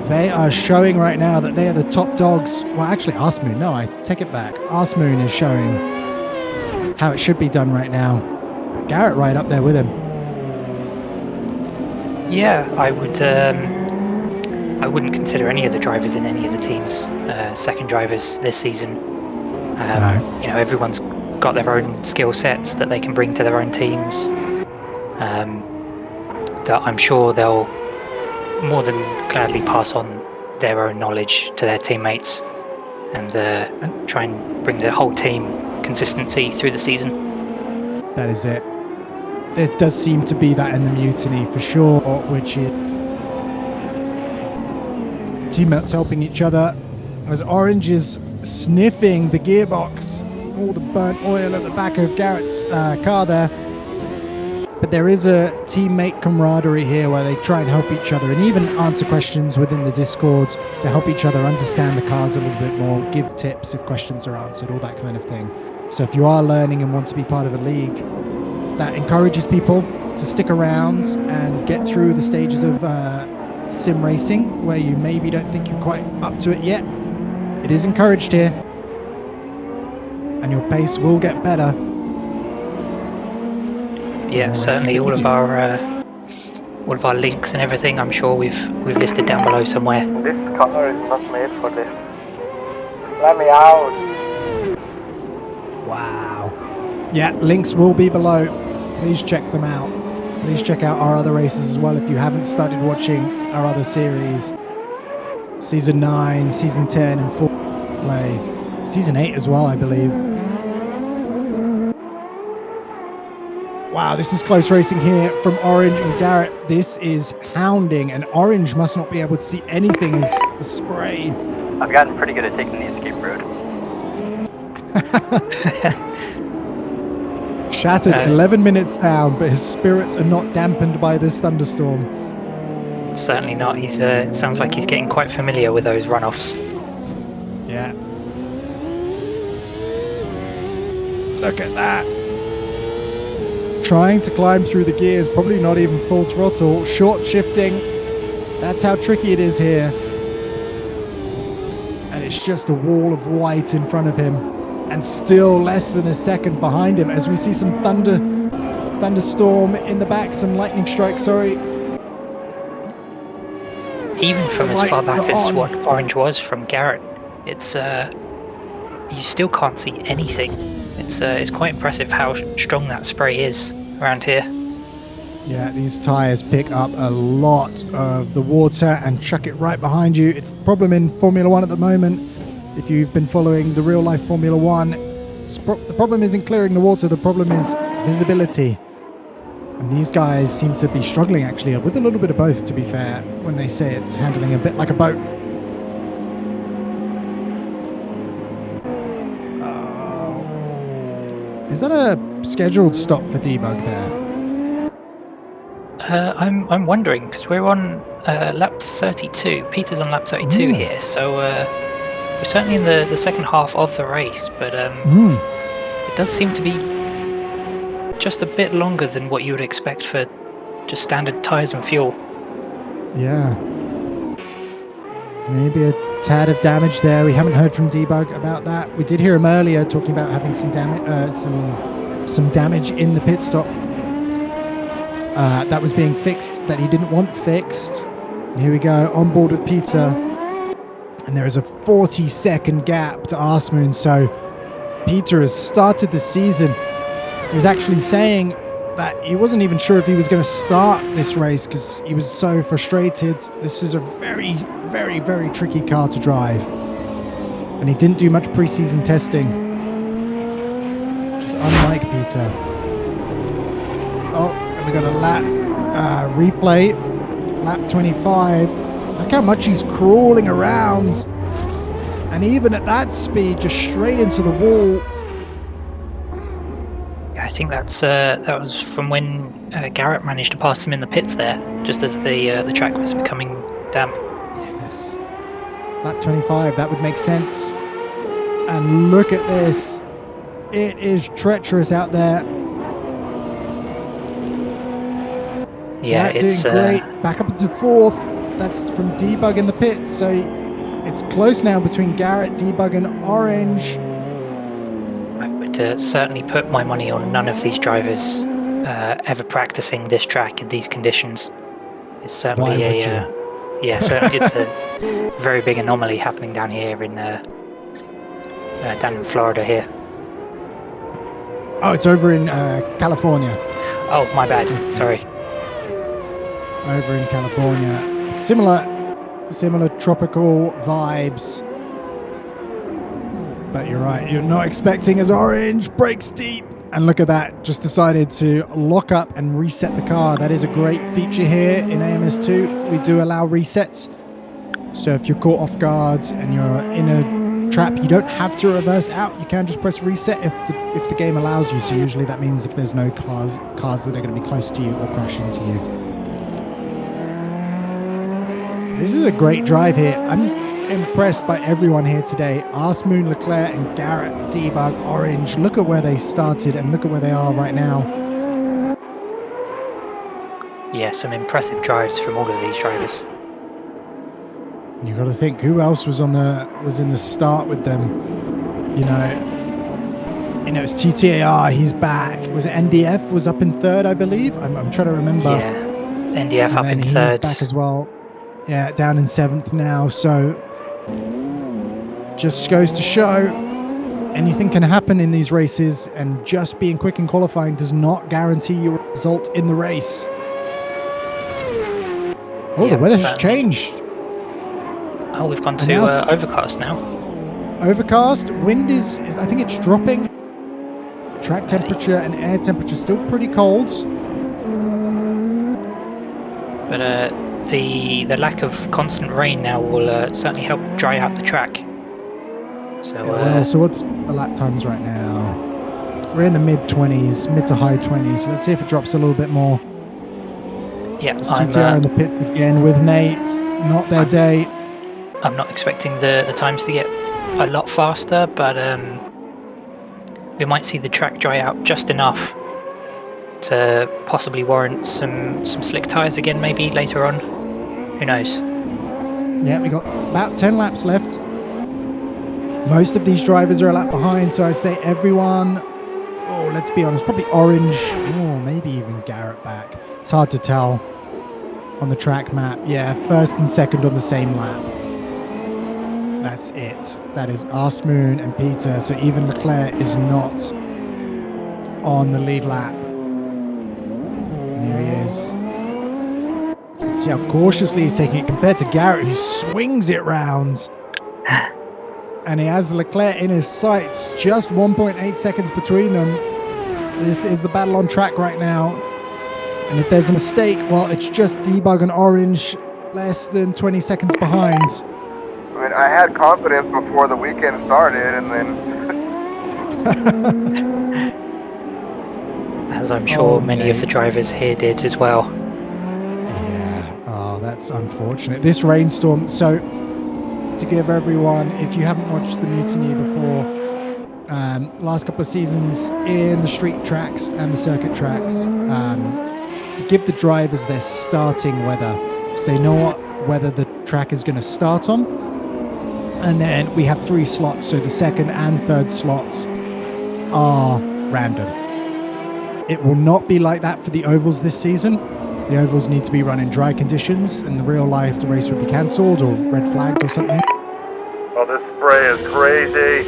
they are showing right now that they are the top dogs. Well, actually, Arsmoon. No, I take it back. Arsmoon is showing how it should be done right now. But Garrett right up there with him. Yeah, I wouldn't consider any of the drivers in any of the teams second drivers this season. No. You know, everyone's got their own skill sets that they can bring to their own teams. That I'm sure they'll more than gladly pass on their own knowledge to their teammates and try and bring the whole team consistency through the season. That is it. There does seem to be that in the mutiny for sure, which is teammates helping each other as Orange is sniffing the gearbox, all the burnt oil at the back of Garrett's car there. But there is a teammate camaraderie here where they try and help each other and even answer questions within the Discord to help each other understand the cars a little bit more, give tips if questions are answered, all that kind of thing. So if you are learning and want to be part of a league, that encourages people to stick around and get through the stages of sim racing where you maybe don't think you're quite up to it yet. It is encouraged here. And your pace will get better. Yeah, certainly all of our all of our links and everything, I'm sure we've listed down below somewhere. This car is not made for this. Let me out. Wow. Yeah, links will be below. Please check them out. Please check out our other races as well if you haven't started watching our other series. Season 9, Season 10, and 4 play. Season 8 as well, I believe. Wow, this is close racing here from Orange and Garrett. This is hounding, and Orange must not be able to see anything as the spray. I've gotten pretty good at taking the escape road. Shattered 11 minutes down, but his spirits are not dampened by this thunderstorm. Certainly not. He's sounds like he's getting quite familiar with those runoffs. Yeah. Look at that. Trying to climb through the gears, probably not even full throttle, short shifting. That's how tricky it is here. And it's just a wall of white in front of him, and still less than a second behind him as we see some thunderstorm in the back, some lightning strike, sorry. Even from as far back as what Orange was from Garrett, it's you still can't see anything. It's quite impressive how strong that spray is around here. Yeah, these tires pick up a lot of the water and chuck it right behind you. It's the problem in Formula One at the moment. If you've been following the real life Formula One, the problem isn't clearing the water, the problem is visibility. And these guys seem to be struggling actually with a little bit of both, to be fair, when they say it's handling a bit like a boat. Is that a scheduled stop for debug there? I'm wondering, because we're on lap 32. Peter's on lap 32 here, so we're certainly in the second half of the race, but it does seem to be just a bit longer than what you would expect for just standard tyres and fuel. Yeah. Maybe a tad of damage there. We haven't heard from Debug about that. We did hear him earlier talking about having some damage in the pit stop. That was being fixed, that he didn't want fixed. And here we go, on board with Peter. And there is a 40-second gap to Arsmoon. So Peter has started the season. He was actually saying that he wasn't even sure if he was going to start this race because he was so frustrated. This is a very, very, very tricky car to drive. And he didn't do much pre-season testing. Just unlike Peter. Oh, and we got a lap replay. Lap 25. Look how much he's crawling around. And even at that speed, just straight into the wall. I think that was from when Garrett managed to pass him in the pits there, just as the track was becoming damp. Yes. Lap 25, that would make sense. And look at this. It is treacherous out there. Yeah, Garrett it's doing great. Back up into fourth. That's from Debug in the pits. So it's close now between Garrett, Debug, and Orange. I would certainly put my money on none of these drivers ever practicing this track in these conditions. It's certainly it's a very big anomaly happening down here in down in Florida here. Oh, it's over in California. Oh, my bad. Sorry. Over in California. Similar tropical vibes. But you're right, you're not expecting as Orange breaks deep. And look at that, just decided to lock up and reset the car. That is a great feature here in AMS2. We do allow resets. So if you're caught off guard and you're in a trap, you don't have to reverse out. You can just press reset if the game allows you. So usually that means if there's no cars that are going to be close to you or crash into you. This is a great drive here. I'm impressed by everyone here today. Arsmoon, Leclerc, and Garrett, Debug, Orange. Look at where they started and look at where they are right now. Yeah, some impressive drives from all of these drivers. You got to think who else was in the start with them. You know, it's TTAR. He's back. Was it NDF? Was up in third, I believe. I'm trying to remember. Yeah. NDF And up then in he's third. back as well. Yeah, down in 7th now. So just goes to show anything can happen in these races, and just being quick in qualifying does not guarantee your result in the race. Oh, the weather's changed. Oh, we've gone And to now overcast now. Overcast. Wind is I think it's dropping. Track temperature and air temperature still pretty cold. But the lack of constant rain now will certainly help dry out the track. So, So what's the lap times right now? We're in the mid to high 20s. Let's see if it drops a little bit more. yeah, It's TTR in the pits again with Nate. Not their day. I'm not expecting the times to get a lot faster, but we might see the track dry out just enough to possibly warrant some slick tyres again, maybe later on. Who knows? Yeah, we got about 10 laps left. Most of these drivers are a lap behind, so I'd say everyone, let's be honest, probably Orange, maybe even Garrett back. It's hard to tell on the track map. Yeah, first and second on the same lap. That's it. That is Arsmoon and Peter. So even Leclerc is not on the lead lap. And here he is. You can see how cautiously he's taking it compared to Garrett, who swings it round. And he has Leclerc in his sights. Just 1.8 seconds between them. This is the battle on track right now. And if there's a mistake, well, it's just Debug and Orange less than 20 seconds behind. I mean, I had confidence before the weekend started, and then... As I'm sure many of the drivers here did as well. Yeah, that's unfortunate. This rainstorm, so to give everyone, if you haven't watched the Mutiny before, last couple of seasons in the street tracks and the circuit tracks, give the drivers their starting weather, so they know what weather the track is going to start on. And then we have 3 slots, so the second and third slots are random. It will not be like that for the ovals this season. The ovals need to be run in dry conditions. In the real life, the race would be cancelled or red flagged or something. Oh, this spray is crazy.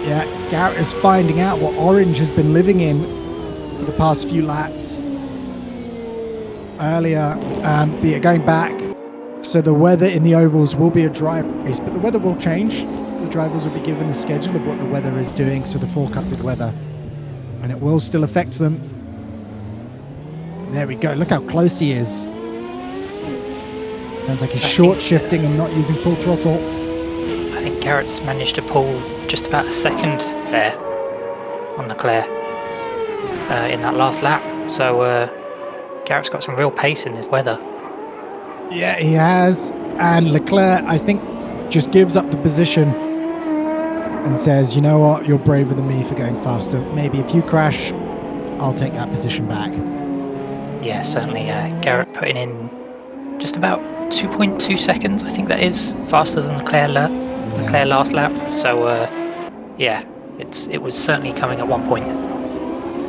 Yeah, Garrett is finding out what Orange has been living in for the past few laps. Earlier, going back, so the weather in the ovals will be a dry race, but the weather will change. The drivers will be given a schedule of what the weather is doing, so the forecasted weather, and it will still affect them. There we go. Look how close he is. Sounds like he's short shifting and not using full throttle. I think Garrett's managed to pull just about a second there on Leclerc in that last lap. So Garrett's got some real pace in this weather. Yeah, he has. And Leclerc, I think, just gives up the position and says, you know what, you're braver than me for going faster. Maybe if you crash, I'll take that position back. Yeah, certainly Garrett putting in just about 2.2 seconds, I think that is, faster than Leclerc last lap. So, it was certainly coming at one point.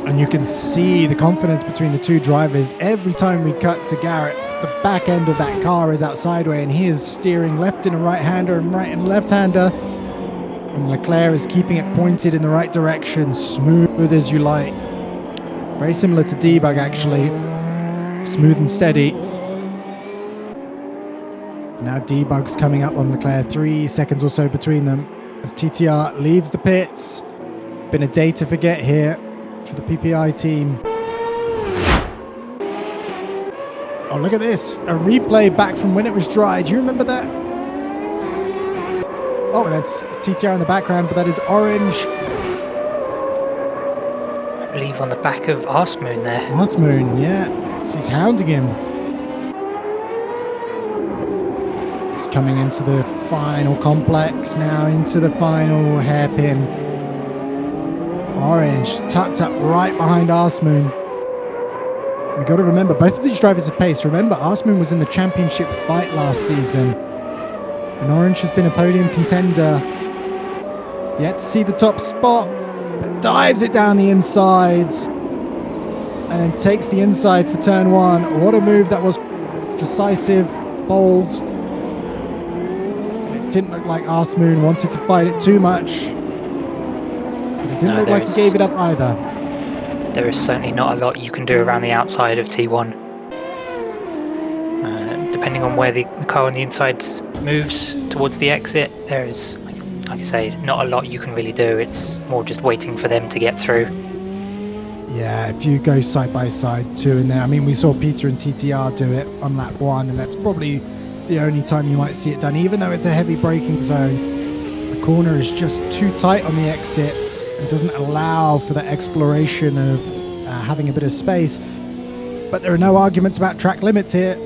And you can see the confidence between the two drivers. Every time we cut to Garrett, the back end of that car is out sideways, and he is steering left in a right-hander and right in a left-hander. And Leclerc is keeping it pointed in the right direction, smooth as you like. Very similar to Debug, actually. Smooth and steady. Now Debug's coming up on Leclerc, 3 seconds or so between them as TTR leaves the pits. Been a day to forget here for the PPI team. Oh, look at this. A replay back from when it was dry. Do you remember that? Oh, that's TTR in the background, but that is Orange. I believe on the back of Arsmoon there. Arsmoon, yeah. So he's hounding him. He's coming into the final complex now, into the final hairpin. Orange tucked up right behind Arsmoon. We've got to remember, both of these drivers have pace. Remember, Arsmoon was in the championship fight last season. And Orange has been a podium contender. Yet to see the top spot, but dives it down the insides. and then takes the inside for turn 1. What a move that was. Decisive, bold. And it didn't look like Arsmoon wanted to fight it too much. But it didn't look like he gave it up either. There is certainly not a lot you can do around the outside of T1. Depending on where the car on the inside moves towards the exit, there is, like I say, not a lot you can really do. It's more just waiting for them to get through. Yeah, if you go side by side, 2 in there. I mean, we saw Peter and TTR do it on lap 1, and that's probably the only time you might see it done, even though it's a heavy braking zone. The corner is just too tight on the exit and doesn't allow for the exploration of having a bit of space. But there are no arguments about track limits here.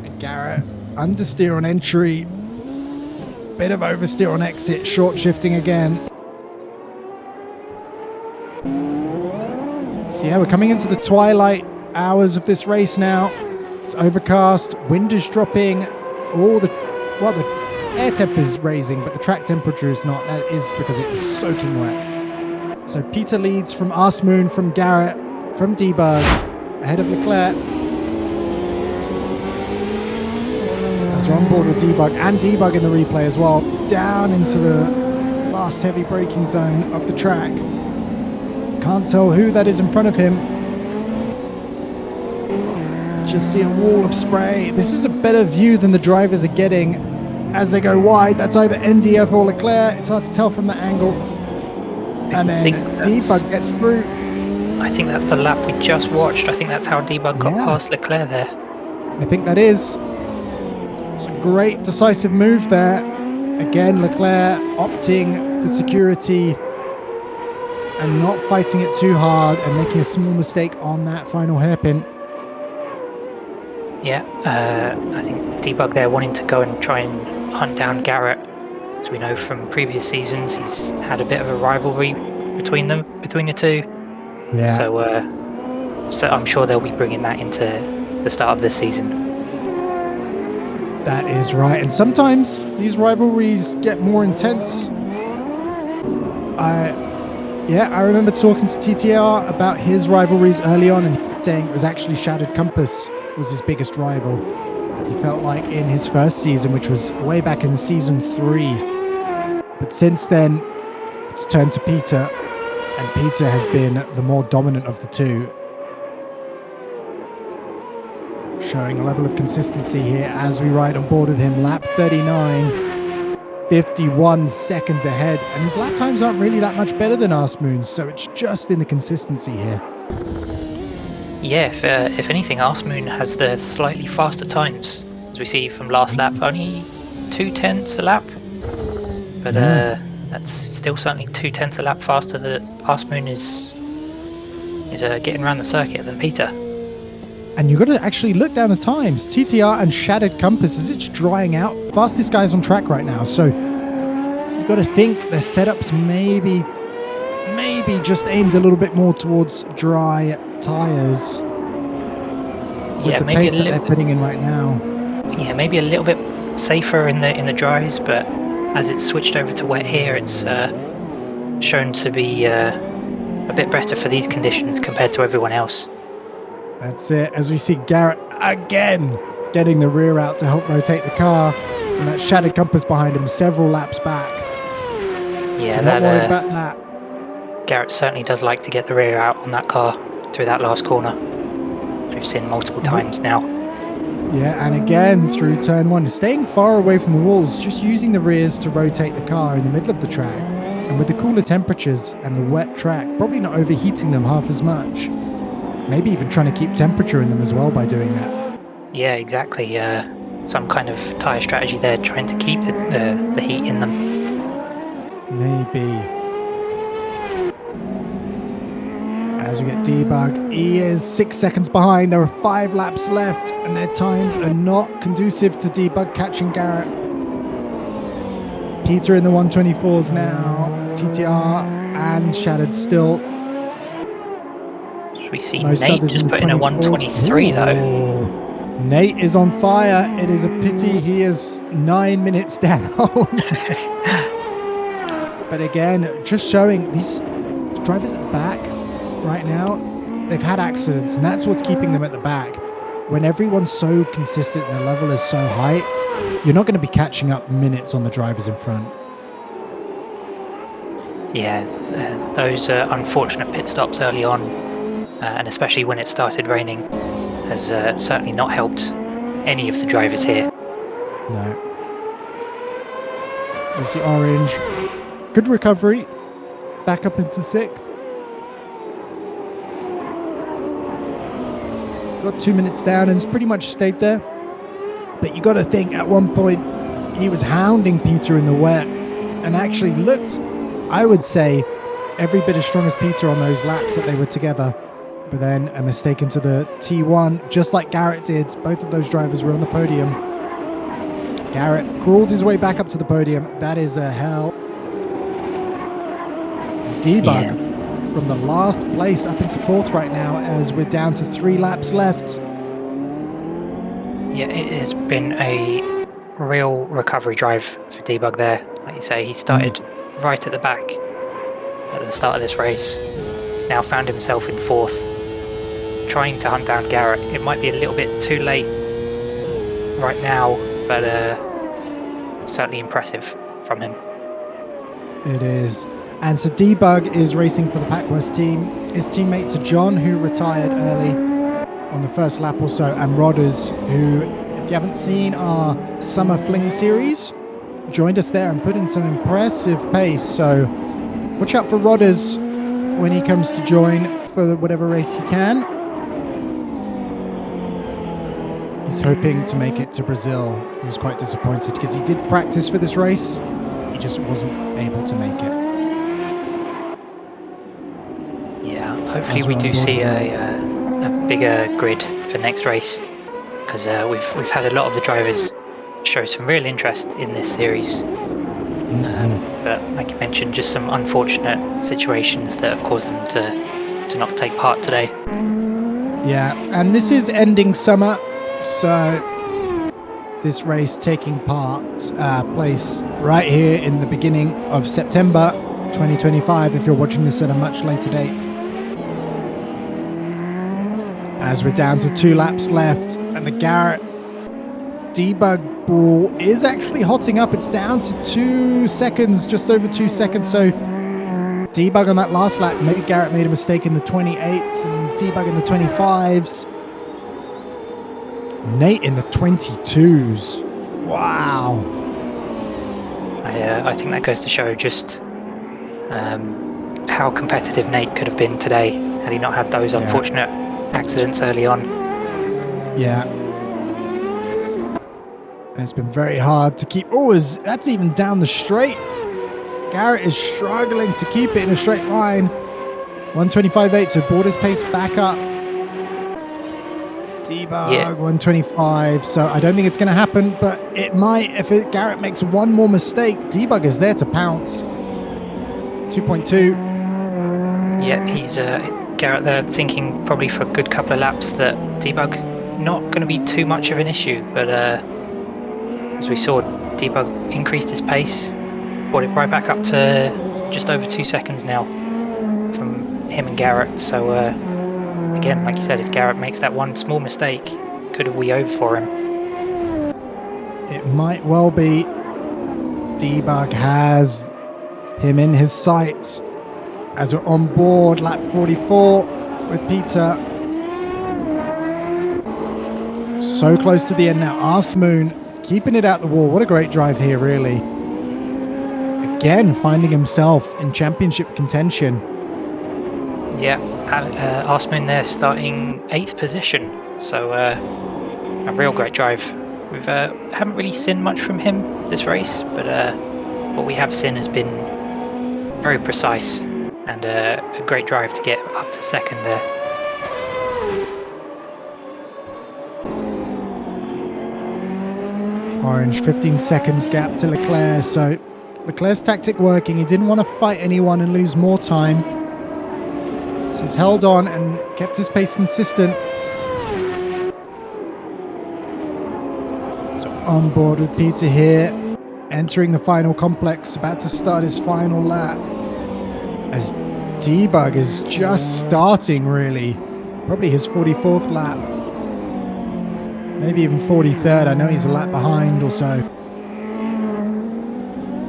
And Garrett, understeer on entry, bit of oversteer on exit, short shifting again. So yeah, we're coming into the twilight hours of this race now. It's overcast, wind is dropping, the air temp is raising, but the track temperature is not. That is because it is soaking wet. So Peter leads from Arsmoon, from Garrett, from Debug, ahead of Leclerc. As we're on board with Debug, and Debug in the replay as well, down into the last heavy braking zone of the track. Can't tell who that is in front of him. Just see a wall of spray. This is a better view than the drivers are getting as they go wide. That's either NDF or Leclerc. It's hard to tell from that angle. And then Debug gets through. I think that's the lap we just watched. I think that's how Debug got past Leclerc there. I think that is. It's a great decisive move there. Again, Leclerc opting for security and not fighting it too hard and making a small mistake on that final hairpin. Yeah, I think Debug there wanting to go and try and hunt down Garrett. As we know from previous seasons, he's had a bit of a rivalry between the two. Yeah. So I'm sure they'll be bringing that into the start of this season. That is right. And sometimes these rivalries get more intense. I remember talking to TTR about his rivalries early on and saying it was actually Shattered Compass was his biggest rival. He felt like in his first season, which was way back in season 3. But since then, it's turned to Peter, and Peter has been the more dominant of the two. Showing a level of consistency here as we ride on board with him. Lap 39. 51 seconds ahead, and his lap times aren't really that much better than Arsmoon's, so it's just in the consistency here. Yeah, if anything, Arsmoon has the slightly faster times, as we see from last lap, only 0.2 a lap, but that's still certainly 0.2 a lap faster that Arsmoon is getting around the circuit than Peter. And you've got to actually look down the times. TTR and Shattered Compass, as it's drying out, fastest guys on track right now. So you've got to think their setups maybe just aimed a little bit more towards dry tyres. Yeah, the maybe pace that they're putting in right now. Yeah, maybe a little bit safer in the dries, but as it's switched over to wet here, it's shown to be a bit better for these conditions compared to everyone else. That's it. As we see Garrett again getting the rear out to help rotate the car, and that Shattered Compass behind him several laps back. Yeah, so not worried about that. Garrett certainly does like to get the rear out on that car through that last corner. We've seen multiple times now. Yeah, and again through turn 1, staying far away from the walls, just using the rears to rotate the car in the middle of the track. And with the cooler temperatures and the wet track, probably not overheating them half as much. Maybe even trying to keep temperature in them as well by doing that. Yeah, exactly. Some kind of tyre strategy there, trying to keep the heat in them. Maybe. As we get Debug, he is 6 seconds behind. There are 5 laps left, and their times are not conducive to Debug catching Garrett. Peter in the 124s now. TTR and Shattered still. We see Nate just put in a 123 though. Nate is on fire. It is a pity he is 9 minutes down. But again, just showing these drivers at the back right now, they've had accidents, and that's what's keeping them at the back. When everyone's so consistent and the level is so high, you're not going to be catching up minutes on the drivers in front. Yes, those unfortunate pit stops early on, and especially when it started raining, has certainly not helped any of the drivers here. No. You see Orange. Good recovery. Back up into 6th. Got 2 minutes down and it's pretty much stayed there. But you got to think at one point he was hounding Peter in the wet and actually looked, I would say, every bit as strong as Peter on those laps that they were together. But then a mistake into the T1, just like Garrett did. Both of those drivers were on the podium. Garrett crawled his way back up to the podium. That is a hell. Debug from the last place up into 4th right now as we're down to 3 laps left. Yeah, it has been a real recovery drive for Debug there. Like you say, he started right at the back at the start of this race. He's now found himself in 4th, trying to hunt down Garrett. It might be a little bit too late right now, but certainly impressive from him. It is. And so Debug is racing for the Packwest team. His teammates are John, who retired early on the first lap or so, and Rodders, who, if you haven't seen our Summer Fling series, joined us there and put in some impressive pace. So watch out for Rodders when he comes to join for whatever race he can. He's hoping to make it to Brazil. He was quite disappointed because he did practice for this race. He just wasn't able to make it. Yeah, hopefully we do see a bigger grid for next race, because we've had a lot of the drivers show some real interest in this series. But like you mentioned, just some unfortunate situations that have caused them to not take part today. Yeah, and this is ending summer, so this race taking place right here in the beginning of September 2025, if you're watching this at a much later date. As we're down to 2 laps left, and the Garrett Debug brawl is actually hotting up. It's down to 2 seconds, just over 2 seconds. So Debug on that last lap, maybe Garrett made a mistake in the 28s and Debug in the 25s. Nate in the 22s. Wow. I think that goes to show just how competitive Nate could have been today had he not had those unfortunate accidents early on. Yeah. And it's been very hard to keep. Oh, that's even down the straight. Garrett is struggling to keep it in a straight line. 125.8, so Borders pace back up. Debug 125, so I don't think it's going to happen, but it might if Garrett makes one more mistake. Debug is there to pounce. 2.2. Yeah, he's Garrett there thinking probably for a good couple of laps that Debug not going to be too much of an issue, but as we saw, Debug increased his pace, brought it right back up to just over 2 seconds now from him and Garrett. So again, like you said, if Garrett makes that one small mistake, could we over for him? It might well be. Debug has him in his sights as we're on board lap 44 with Peter. So close to the end now. Arsmoon keeping it out the wall. What a great drive here, really. Again, finding himself in championship contention. Yeah, Arsmoon there starting 8th position. So a real great drive. We haven't really seen much from him this race, but what we have seen has been very precise and a great drive to get up to 2nd there. Orange, 15 seconds gap to Leclerc, so Leclerc's tactic working. He didn't want to fight anyone and lose more time. So he's held on and kept his pace consistent. So on board with Peter here, entering the final complex, about to start his final lap. As Debug is just starting, really. Probably his 44th lap. Maybe even 43rd. I know he's a lap behind or so.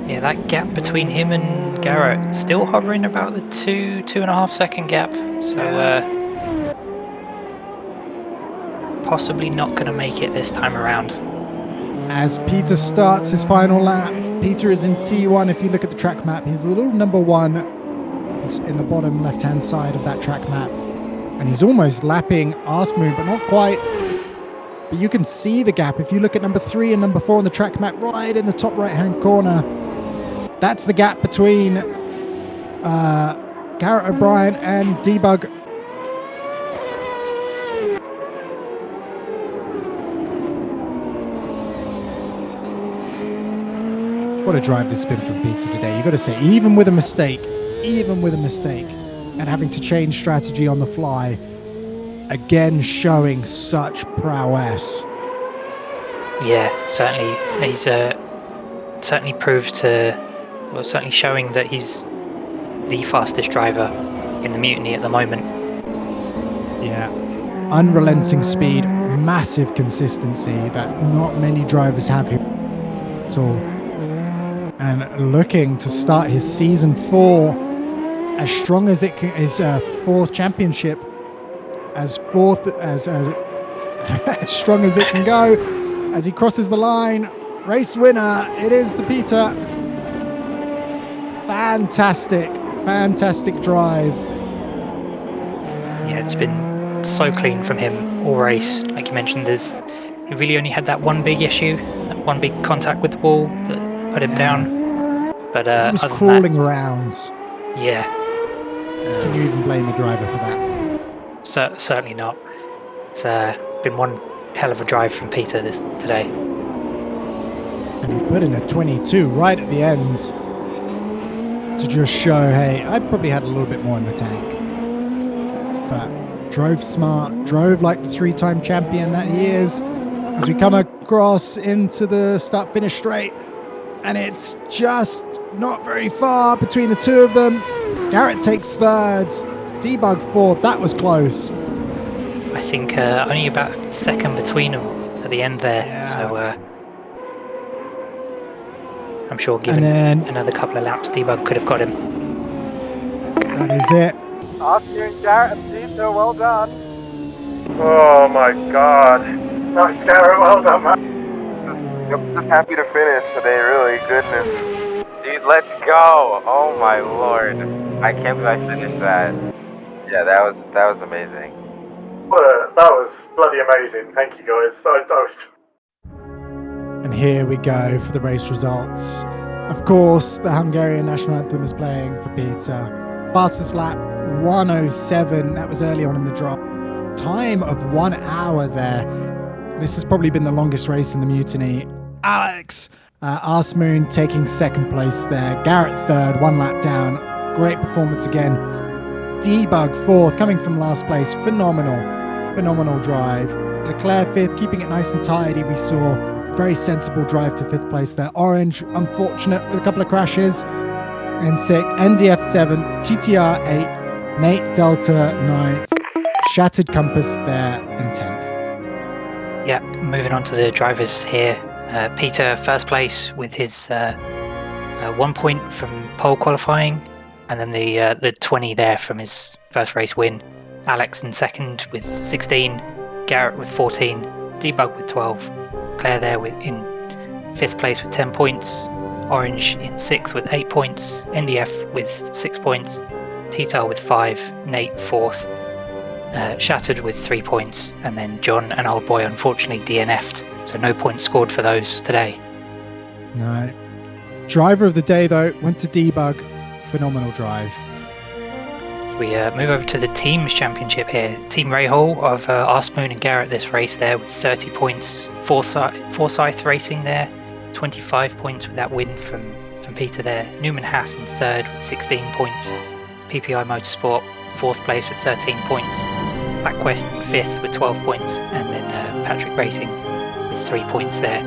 Yeah, that gap between him and Garrett still hovering about the 2.5 second gap. So possibly not going to make it this time around. As Peter starts his final lap, Peter is in T1. If you look at the track map, he's a little number 1 in the bottom left-hand side of that track map. And he's almost lapping Arsmoon, but not quite. But you can see the gap. If you look at number 3 and number 4 on the track map, right in the top right-hand corner, that's the gap between Garrett O'Brien and Debug. What a drive this has been from Peter today. You've got to say, even with a mistake, and having to change strategy on the fly, again showing such prowess. Yeah, certainly. He's certainly proved certainly showing that he's the fastest driver in the mutiny at the moment. Yeah, unrelenting speed, massive consistency that not many drivers have here at all. And looking to start his season 4 as strong as it can, his 4th championship, as strong as it can go. As he crosses the line, race winner, it is ThePytr. Fantastic drive. Yeah, it's been so clean from him all race. Like you mentioned, he really only had that one big issue, that one big contact with the wall that put him down. But he was other crawling than that, around. Yeah. Can you even blame the driver for that? Certainly not. It's been one hell of a drive from Peter today. And he put in a 22 right at the end to just show, hey, I probably had a little bit more in the tank. But drove smart, drove like the 3-time champion that he is. As we come across into the start-finish straight, and it's just not very far between the two of them. Garrett takes 3rd, Debug 4th. That was close. I think only about a second between them at the end there. Yeah. So I'm sure given another couple of laps, Debug could have got him. That is it. Oscar and Garrett and Peter, well done. Oh my god. Nice, Garrett, well done, man. Just happy to finish today, really. Goodness. Dude, let's go! Oh my lord. I can't believe I finished that. Yeah, that was amazing. That was bloody amazing. Thank you, guys. So And here we go for the race results. Of course, the Hungarian national anthem is playing for Peter. Fastest lap, 1:07. That was early on in the drive. Time of 1 hour there. This has probably been the longest race in the mutiny. Alex Arsmoon taking 2nd place there. Garrett 3rd, 1 lap down. Great performance again. Debug 4th, coming from last place. Phenomenal drive. Leclerc 5th, keeping it nice and tidy. We saw very sensible drive to 5th place there. Orange, unfortunate with a couple of crashes. And 6th, NDF 7th, TTR 8th, Nate Delta 9th. Shattered Compass there in 10th. Yeah, moving on to the drivers here. Peter 1st place with his 1 point from pole qualifying, and then the 20 there from his first race win. Alex in 2nd with 16, Garrett with 14, Debug with 12, Claire there in 5th place with 10 points, Orange in 6th with 8 points, NDF with 6 points, Titar with 5, Nate 4th, Shattered with 3 points, and then John and Old Boy unfortunately DNF'd, so no points scored for those today. No. Driver of the day though went to Debug. Phenomenal drive. We move over to the teams championship here. Team Rahal of Arsmoon and Garrett this race there with 30 points. Forsyth Racing there, 25 points with that win from Peter there. Newman Haas in 3rd with 16 points. PPI Motorsport 4th place with 13 points. BlackQuest in 5th with 12 points, and then Patrick Racing with 3 points there.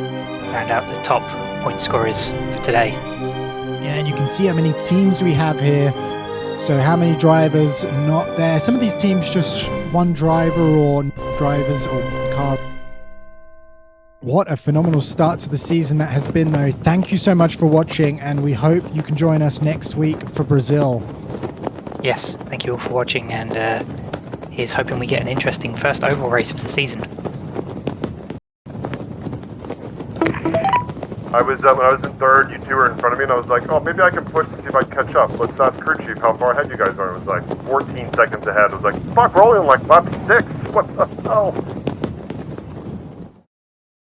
Round out the top point scorers for today. Yeah, and you can see how many teams we have here. So how many drivers not there? Some of these teams just one driver or drivers or car. What a phenomenal start to the season that has been, though. Thank you so much for watching, and we hope you can join us next week for Brazil. Yes, thank you all for watching, and here's hoping we get an interesting first oval race of the season. I was in third, you two were in front of me, and I was like, oh, maybe I can push to see if I can catch up. Let's ask crew chief how far ahead you guys are. It was like 14 seconds ahead. I was like, fuck, we're only on like lap 6. What the hell?